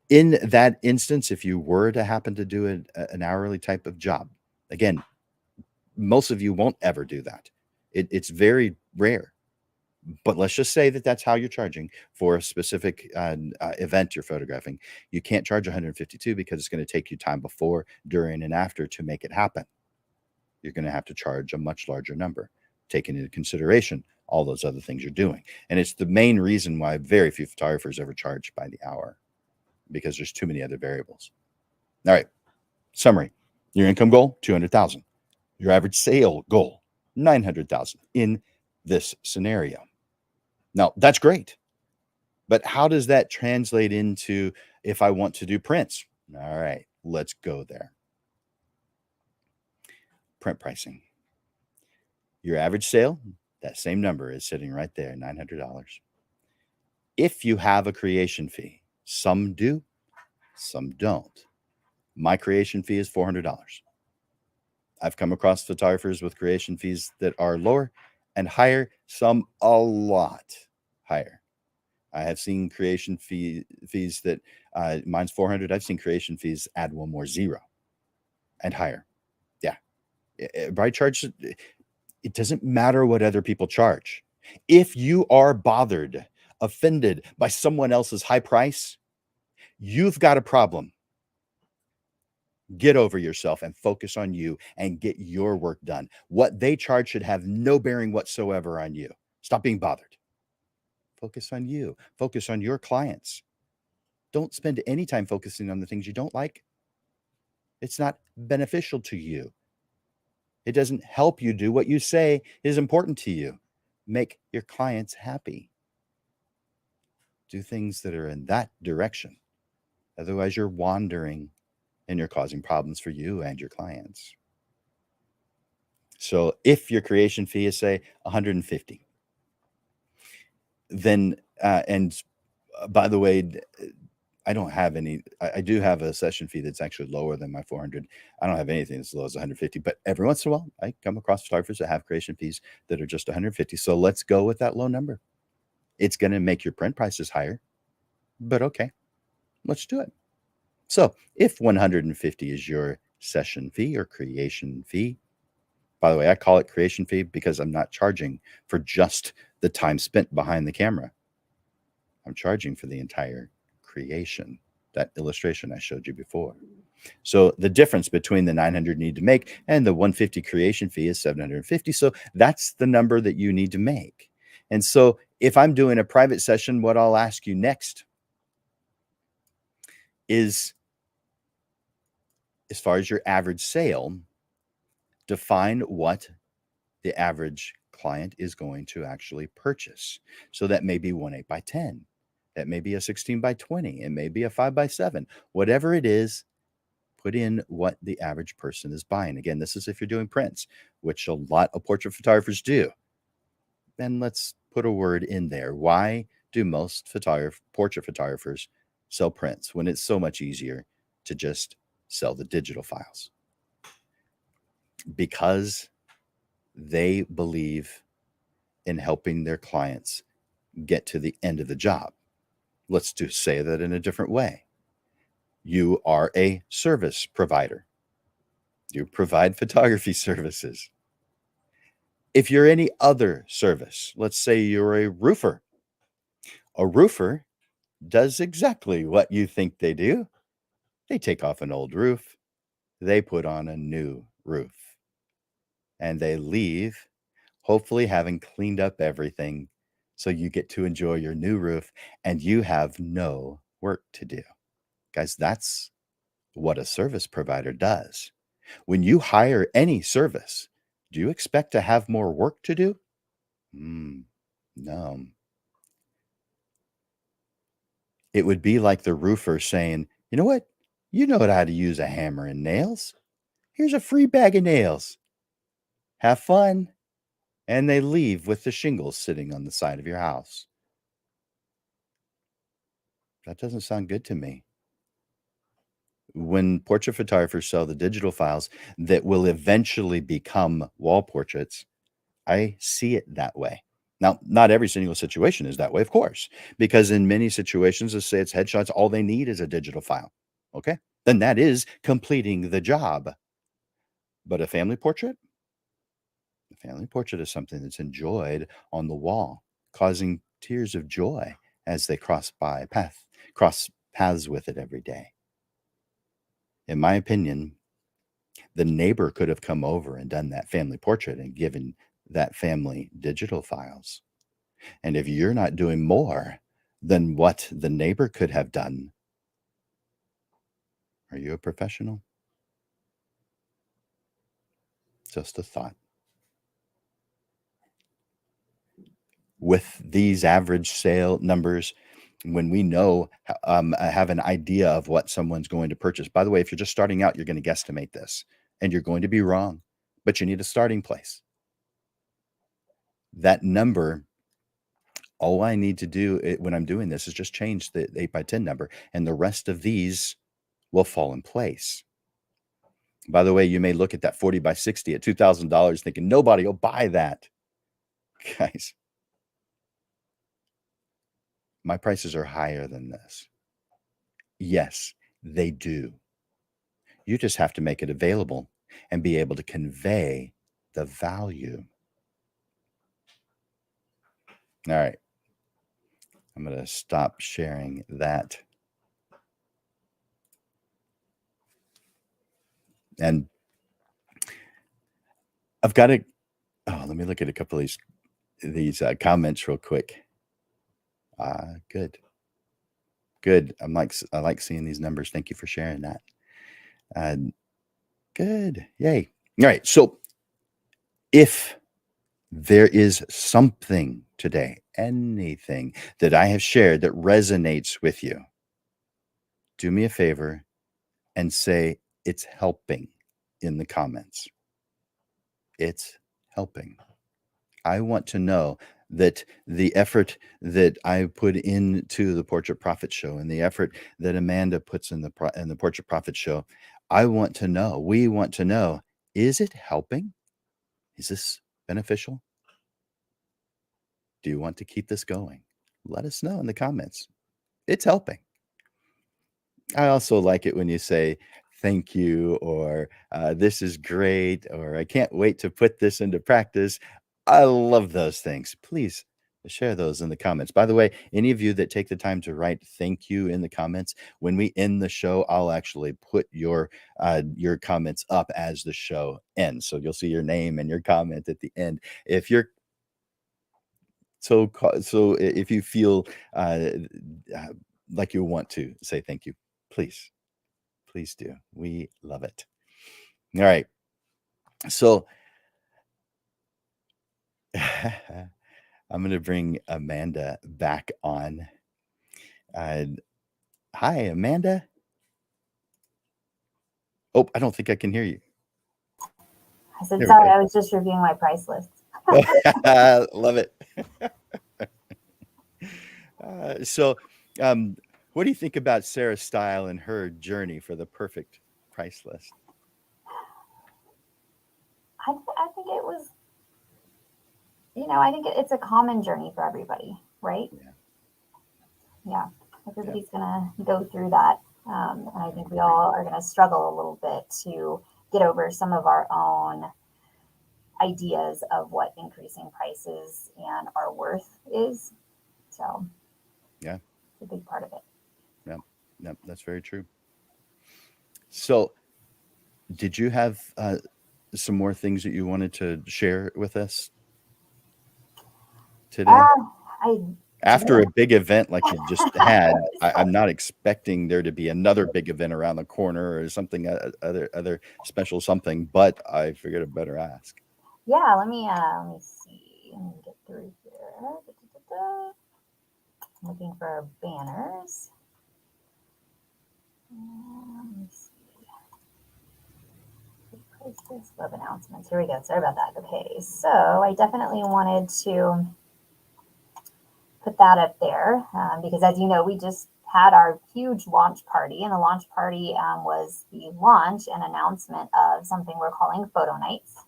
in that instance, if you were to happen to do an hourly type of job, again, most of you won't ever do that. It's very rare. But let's just say that that's how you're charging for a specific event you're photographing. You can't charge 152 because it's going to take you time before, during, and after to make it happen. You're going to have to charge a much larger number, taking into consideration all those other things you're doing. And it's the main reason why very few photographers ever charge by the hour, because there's too many other variables. All right, summary. Your income goal, 200,000. Your average sale goal, 900,000 in this scenario. Now, that's great. But how does that translate into if I want to do prints? All right, let's go there. Print pricing. Your average sale, that same number is sitting right there, $900. If you have a creation fee, some do, some don't. My creation fee is $400. I've come across photographers with creation fees that are lower and higher, some a lot higher. I have seen creation fees that mine's 400. I've seen creation fees add one more zero and higher. Yeah. Bright charge, it doesn't matter what other people charge. If you are bothered, offended by someone else's high price, you've got a problem. Get over yourself and focus on you and get your work done. What they charge should have no bearing whatsoever on you. Stop being bothered. Focus on you. Focus on your clients. Don't spend any time focusing on the things you don't like. It's not beneficial to you. It doesn't help you do what you say is important to you. Make your clients happy. Do things that are in that direction. Otherwise, you're wandering and you're causing problems for you and your clients. So if your creation fee is, say, 150, then, by the way, I don't have any, I do have a session fee that's actually lower than my 400. I don't have anything as low as 150, but every once in a while I come across photographers that have creation fees that are just 150. So let's go with that low number. It's going to make your print prices higher, but okay, let's do it. So if 150 is your session fee or creation fee, by the way, I call it creation fee because I'm not charging for just the time spent behind the camera. I'm charging for the entire creation, that illustration I showed you before. So the difference between the 900 you need to make and the 150 creation fee is 750. So that's the number that you need to make. And so if I'm doing a private session, what I'll ask you next is, as far as your average sale, define what the average client is going to actually purchase. So that may be 1 8x10. That may be a 16 by 20. It may be a 5 by 7. Whatever it is, put in what the average person is buying. Again, this is if you're doing prints, which a lot of portrait photographers do. Then let's put a word in there. Why do most portrait photographers sell prints when it's so much easier to just sell the digital files? Because they believe in helping their clients get to the end of the job. Let's say that in a different way. You are a service provider. You provide photography services. If you're any other service, let's say you're a roofer does exactly what you think they do. They take off an old roof, they put on a new roof, and they leave, hopefully having cleaned up everything so you get to enjoy your new roof and you have no work to do. Guys, that's what a service provider does. When you hire any service, do you expect to have more work to do? No. It would be like the roofer saying, you know what? You know how to use a hammer and nails. Here's a free bag of nails. Have fun. And they leave with the shingles sitting on the side of your house. That doesn't sound good to me. When portrait photographers sell the digital files that will eventually become wall portraits, I see it that way. Now, not every single situation is that way, of course, because in many situations, let's say it's headshots, all they need is a digital file. Okay, then that is completing the job. But a family portrait is something that's enjoyed on the wall, causing tears of joy as they cross paths with it every day. In my opinion, the neighbor could have come over and done that family portrait and given that family digital files. And if you're not doing more than what the neighbor could have done, are you a professional? Just a thought. With these average sale numbers, when we know, have an idea of what someone's going to purchase. By the way, if you're just starting out, you're going to guesstimate this and you're going to be wrong, but you need a starting place. That number, all I need to do when I'm doing this is just change the 8x10 number, and the rest of these will fall in place. By the way, you may look at that 40 by 60 at $2,000 thinking nobody will buy that. Guys, my prices are higher than this. Yes, they do. You just have to make it available and be able to convey the value. All right. I'm going to stop sharing that. And I've got to, let me look at a couple of these comments real quick. Good. Good. I like seeing these numbers. Thank you for sharing that. Good. Yay. All right. So if there is something today, anything that I have shared that resonates with you, do me a favor and say it's helping in the comments. It's helping. I want to know that the effort that I put into the Portrait Profit Show and the effort that Amanda puts in the Portrait Profit Show, I want to know, we want to know, is it helping? Is this beneficial? Do you want to keep this going? Let us know in the comments. It's helping. I also like it when you say thank you, or this is great, or I can't wait to put this into practice. I love those things. Please share those in the comments. By the way, any of you that take the time to write thank you in the comments, when we end the show, I'll actually put your comments up as the show ends. So you'll see your name and your comment at the end. If you're so if you feel like you want to say thank you, please do. We love it. All right. So I'm going to bring Amanda back on. Hi, Amanda. Oh, I don't think I can hear you. I said, sorry, I was just reviewing my price list. Love it. What do you think about Sarah's style and her journey for the perfect price list? I think it was, I think it's a common journey for everybody, right? Yeah. Everybody's going to go through that. And I think we all are going to struggle a little bit to get over some of our own ideas of what increasing prices and our worth is. So, yeah, it's a big part of it. Yeah, that's very true. So, did you have some more things that you wanted to share with us today? After a big event like you just had, I'm not expecting there to be another big event around the corner or something, other special something, but I figured I'd better ask. Yeah, let me see. Let me get through here. I'm looking for banners. Let me see. Web announcements. Here we go. Sorry about that. Okay, so I definitely wanted to put that up there because, as you know, we just had our huge launch party, and the launch party was the launch and announcement of something we're calling Photo Nights.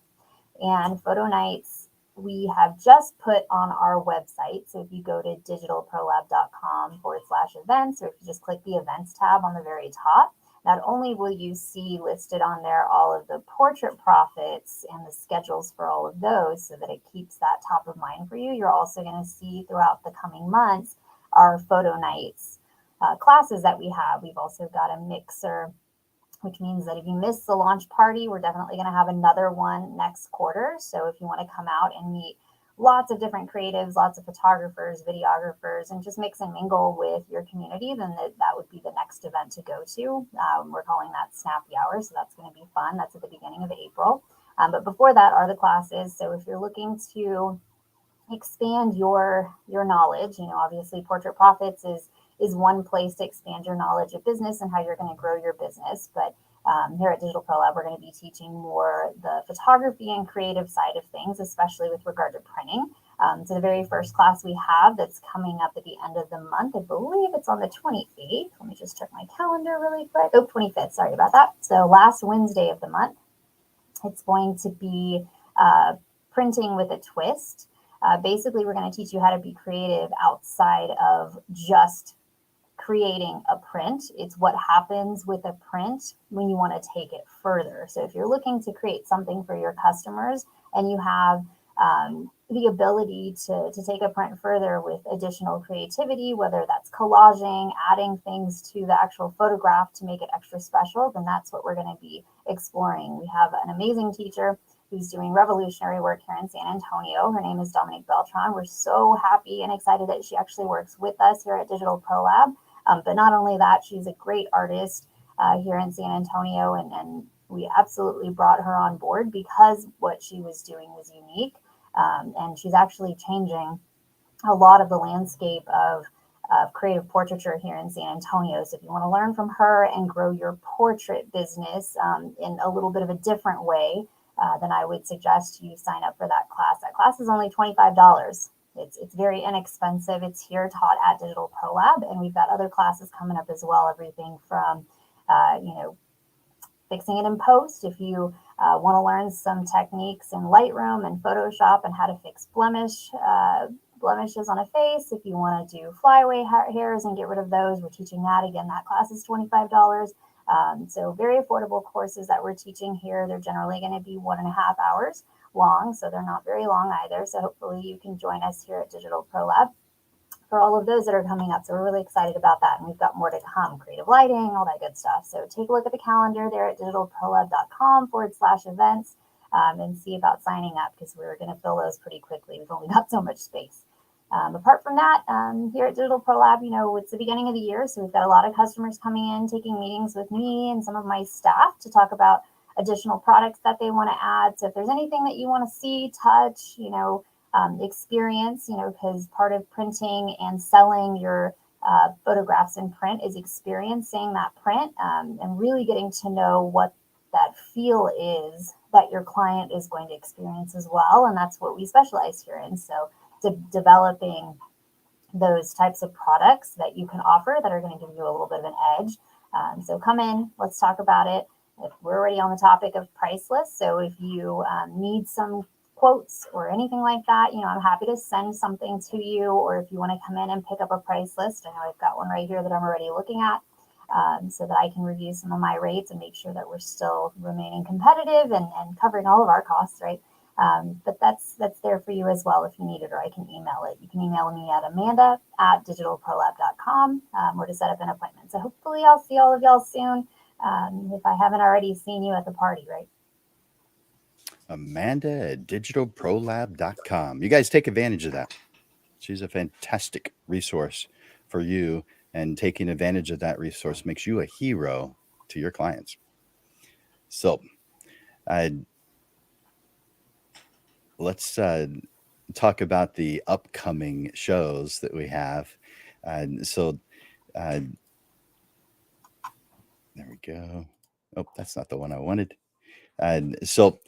And Photo Nights we have just put on our website. So if you go to digitalprolab.com/events, or if you just click the events tab on the very top, not only will you see listed on there all of the portrait profits and the schedules for all of those so that it keeps that top of mind for you, you're also going to see throughout the coming months our Photo Nights classes that we have. We've also got a mixer, which means that if you miss the launch party, we're definitely going to have another one next quarter. So if you want to come out and meet lots of different creatives, lots of photographers, videographers, and just mix and mingle with your community, then that would be the next event to go to. We're calling that Snappy Hour, so that's going to be fun. That's at the beginning of April. But before that are the classes. So if you're looking to expand your knowledge, obviously Portrait Profits is one place to expand your knowledge of business and how you're going to grow your business. But here at Digital Pro Lab, we're going to be teaching more the photography and creative side of things, especially with regard to printing. So the very first class we have that's coming up at the end of the month, I believe it's on the 28th. Let me just check my calendar really quick. Oh, 25th, sorry about that. So last Wednesday of the month, it's going to be printing with a twist. Basically, we're going to teach you how to be creative outside of just creating a print. It's what happens with a print when you want to take it further. So if you're looking to create something for your customers and you have the ability to take a print further with additional creativity, whether that's collaging, adding things to the actual photograph to make it extra special, then that's what we're going to be exploring. We have an amazing teacher who's doing revolutionary work here in San Antonio. Her name is Dominique Beltran. We're so happy and excited that she actually works with us here at Digital Pro Lab. But not only that, she's a great artist here in San Antonio, and we absolutely brought her on board because what she was doing was unique. And she's actually changing a lot of the landscape of creative portraiture here in San Antonio. So if you want to learn from her and grow your portrait business in a little bit of a different way, then I would suggest you sign up for that class. That class is only $25. It's very inexpensive. It's here taught at Digital Pro Lab, and we've got other classes coming up as well. Everything from, fixing it in post. If you want to learn some techniques in Lightroom and Photoshop and how to fix blemishes on a face. If you want to do flyaway hairs and get rid of those, we're teaching that. Again, that class is $25. So very affordable courses that we're teaching here. They're generally going to be 1.5 hours long, so they're not very long either. So hopefully you can join us here at Digital Pro Lab for all of those that are coming up. So we're really excited about that. And we've got more to come, creative lighting, all that good stuff. So take a look at the calendar there at digitalprolab.com/events and see about signing up, because we're going to fill those pretty quickly. We've only got so much space. Apart from that, here at Digital Pro Lab, it's the beginning of the year, so we've got a lot of customers coming in, taking meetings with me and some of my staff to talk about additional products that they want to add. So if there's anything that you want to see, touch, experience, because part of printing and selling your photographs in print is experiencing that print and really getting to know what that feel is that your client is going to experience as well. And that's what we specialize here in. So developing those types of products that you can offer that are going to give you a little bit of an edge. So come in, let's talk about it. If we're already on the topic of price lists, so if you need some quotes or anything like that, I'm happy to send something to you, or if you want to come in and pick up a price list, I know I've got one right here that I'm already looking at, so that I can review some of my rates and make sure that we're still remaining competitive and covering all of our costs, right? But that's there for you as well if you need it, or I can email it. You can email me at amanda@digitalprolab.com or to set up an appointment. So hopefully I'll see all of y'all soon, if I haven't already seen you at the party, right? Amanda at digitalprolab.com. You guys take advantage of that. She's a fantastic resource for you, and taking advantage of that resource makes you a hero to your clients. So let's talk about the upcoming shows that we have. There we go. Oh, that's not the one I wanted. So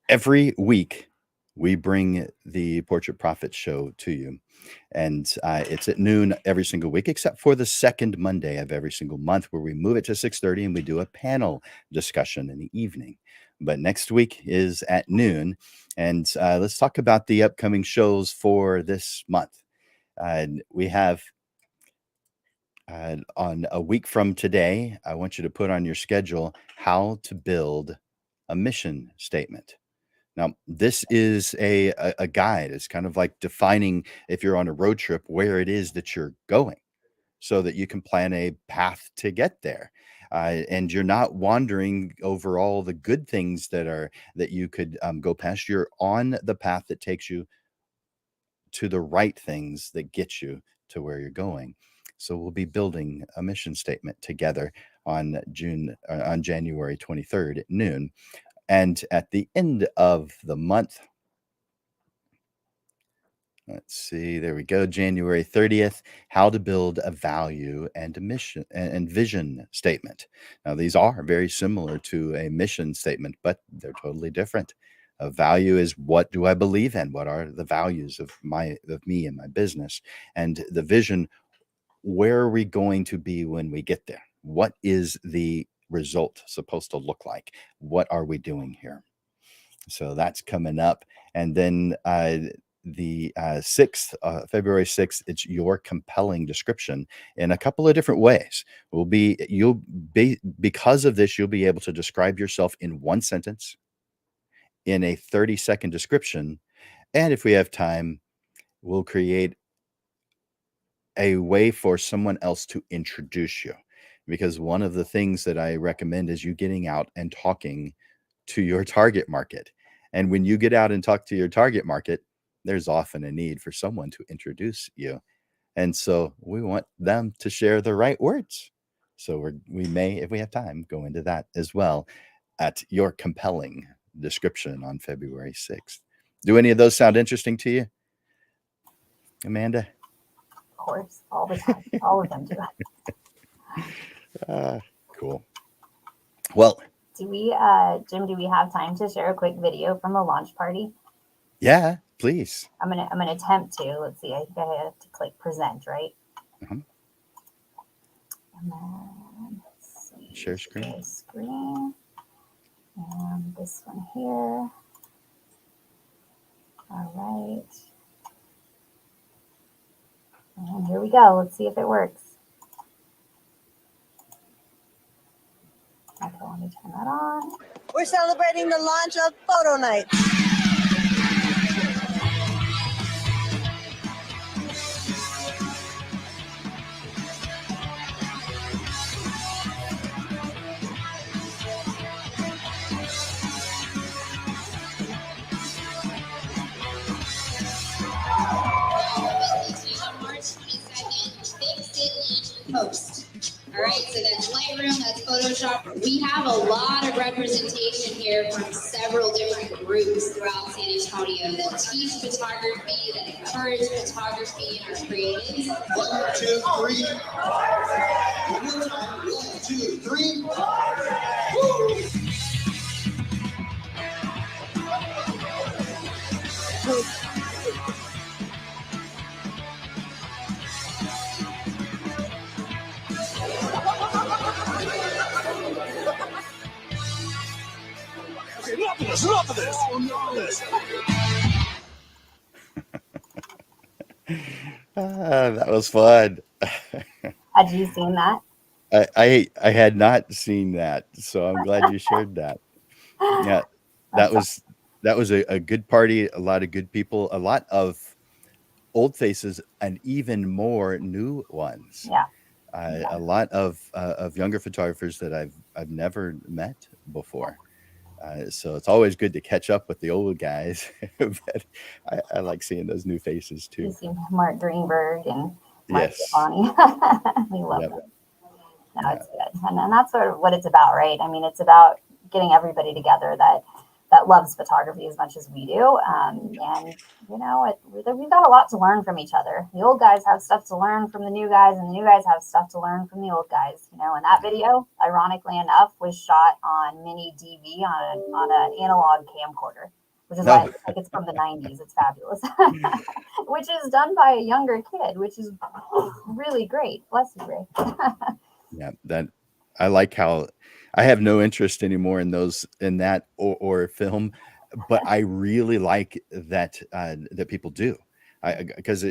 every week we bring the Portrait Profit Show to you, and it's at noon every single week, except for the second Monday of every single month, where we move it to 6:30 and we do a panel discussion in the evening. But next week is at noon, and let's talk about the upcoming shows for this month. We have on a week from today, I want you to put on your schedule how to build a mission statement. Now, this is a guide. It's kind of like defining, if you're on a road trip, where it is that you're going, so that you can plan a path to get there. And you're not wandering over all the good things that you could go past. You're on the path that takes you to the right things that get you to where you're going. So we'll be building a mission statement together on January 23rd at noon. And at the end of the month, let's see, there we go, January 30th, how to build a value and a mission and vision statement. Now, these are very similar to a mission statement, but they're totally different. A value is, what do I believe in? What are the values of me and my business? And the vision, where are we going to be when we get there? What is the result supposed to look like? What are we doing here? So that's coming up. And then the 6th, February 6th, it's your compelling description in a couple of different ways. Because of this, you'll be able to describe yourself in one sentence, in a 30-second description. And if we have time, we'll create a way for someone else to introduce you. Because one of the things that I recommend is you getting out and talking to your target market. And when you get out and talk to your target market, there's often a need for someone to introduce you. And so we want them to share the right words. So we may, if we have time, go into that as well at your compelling description on February 6th. Do any of those sound interesting to you, Amanda? Of course, all the time. All of them do. Cool. Well, Jim, do we have time to share a quick video from a launch party? Yeah, please. I'm gonna attempt to. Let's see. I think I have to click present, right? Mhm. And then let's see. Share screen. Share screen. And this one here. All right. And here we go. Let's see if it works. Okay, let me turn that on. We're celebrating the launch of Photo Night. Post. All right, so that's Lightroom, that's Photoshop. We have a lot of representation here from several different groups throughout San Antonio that teach photography, that encourage photography in our creatives. 1, 2, 3. 1, 2, 3. Enough of this. That was fun. Had you seen that? I had not seen that, so I'm glad you shared that. Yeah, that was a good party, a lot of good people, a lot of old faces, and even more new ones. Yeah. A lot of younger photographers that I've never met before. So it's always good to catch up with the old guys, but I like seeing those new faces too. You see Mark Greenberg and Mark Yes. Giovanni. We love Yep. them. No, it's good. And that's sort of what it's about, right? I mean, it's about getting everybody together that loves photography as much as we do. And, you know, we've got a lot to learn from each other. The old guys have stuff to learn from the new guys, and the new guys have stuff to learn from the old guys. You know, and that video, ironically enough, was shot on mini DV on an analog camcorder, which is why it looks like it's from the 90s. It's fabulous. Which is done by a younger kid, which is really great. Bless you, Ray. Yeah, that I like how I have no interest anymore in that or film, but I really like that that people do. Because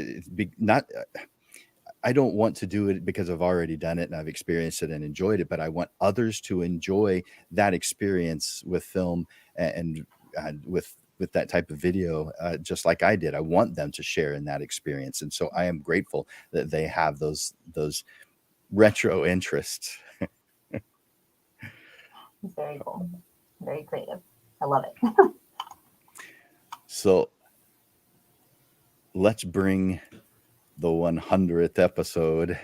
I don't want to do it because I've already done it and I've experienced it and enjoyed it, but I want others to enjoy that experience with film and with that type of video, just like I did. I want them to share in that experience, and so I am grateful that they have those retro interests. It's very cool. Very creative. I love it. So let's bring the 100th episode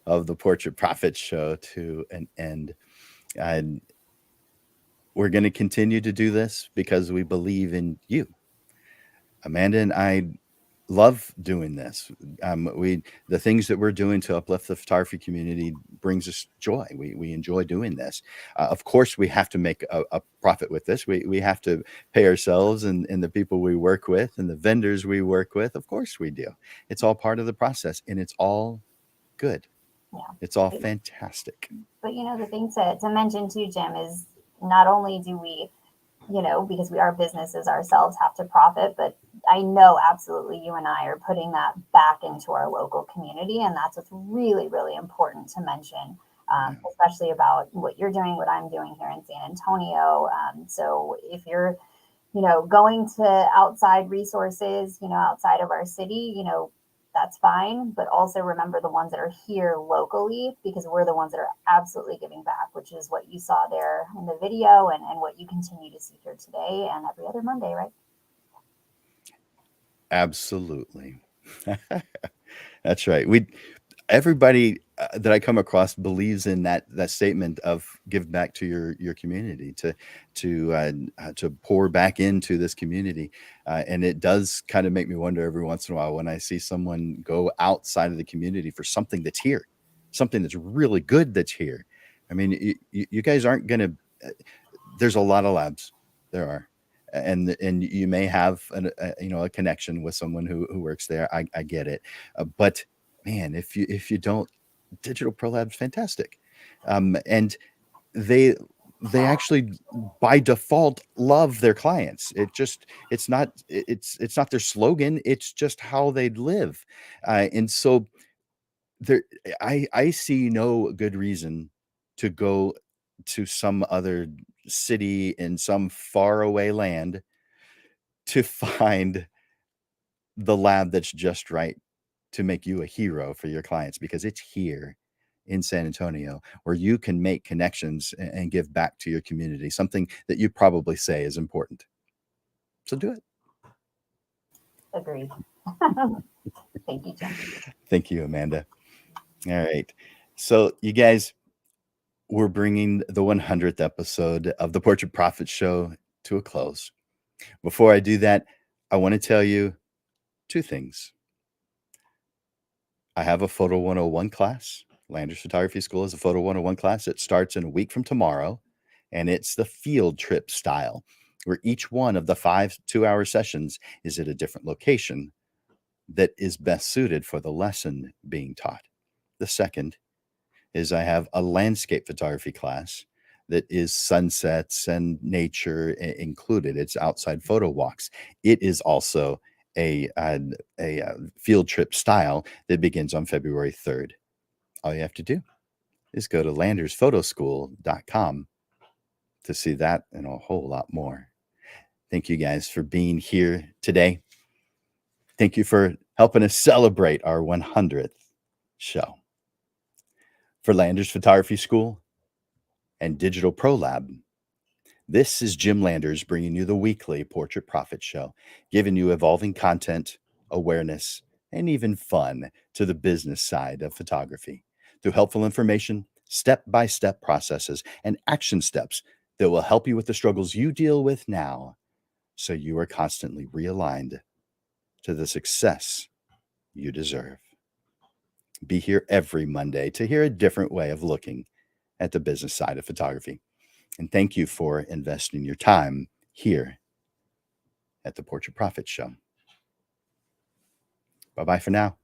of the Portrait Profits Show to an end. And we're going to continue to do this because we believe in you. Amanda and I love doing this. The things that we're doing to uplift the photography community brings us joy. We enjoy doing this. Of course, we have to make a profit with this. We have to pay ourselves and the people we work with and the vendors we work with. Of course, we do. It's all part of the process, and it's all good. Yeah. It's all fantastic. But the thing to mention too, Jim, is not only do we, because we are businesses ourselves, have to profit, but I know absolutely you and I are putting that back into our local community. And that's what's really, really important to mention, especially about what you're doing, what I'm doing here in San Antonio. So if you're, going to outside resources, outside of our city, that's fine. But also remember the ones that are here locally, because we're the ones that are absolutely giving back, which is what you saw there in the video and what you continue to see here today and every other Monday, right? Absolutely. That's right. Everybody that I come across believes in that statement of give back to your community, to pour back into this community, and it does kind of make me wonder every once in a while when I see someone go outside of the community for something that's here, something that's really good that's here. I mean, you guys aren't going to. There's a lot of labs. There are. And you may have a connection with someone who works there. I get it, but man, if you don't, Digital Pro Lab's fantastic, and they actually by default love their clients. It's not their slogan. It's just how they live, and so there I see no good reason to go to some other city in some faraway land to find the lab that's just right to make you a hero for your clients, because it's here in San Antonio where you can make connections and give back to your community, something that you probably say is important. So do it. Agreed. Thank you, Jim. Thank you, Amanda. All right. So you guys, we're bringing the 100th episode of the Portrait Profit Show to a close. Before I do that, I want to tell you two things. I have a Photo 101 class. Landers Photography School is a Photo 101 class. It starts in a week from tomorrow, and it's the field trip style, where each one of the 5 2-hour sessions is at a different location that is best suited for the lesson being taught. The second is I have a landscape photography class that is sunsets and nature included. It's outside photo walks. It is also a field trip style that begins on February 3rd. All you have to do is go to landersphotoschool.com to see that and a whole lot more. Thank you guys for being here today. Thank you for helping us celebrate our 100th show. For Landers Photography School and Digital Pro Lab, this is Jim Landers bringing you the weekly Portrait Profit Show, giving you evolving content, awareness, and even fun to the business side of photography through helpful information, step-by-step processes, and action steps that will help you with the struggles you deal with now, so you are constantly realigned to the success you deserve. Be here every Monday to hear a different way of looking at the business side of photography. And thank you for investing your time here at the Portrait Profit Show. Bye-bye for now.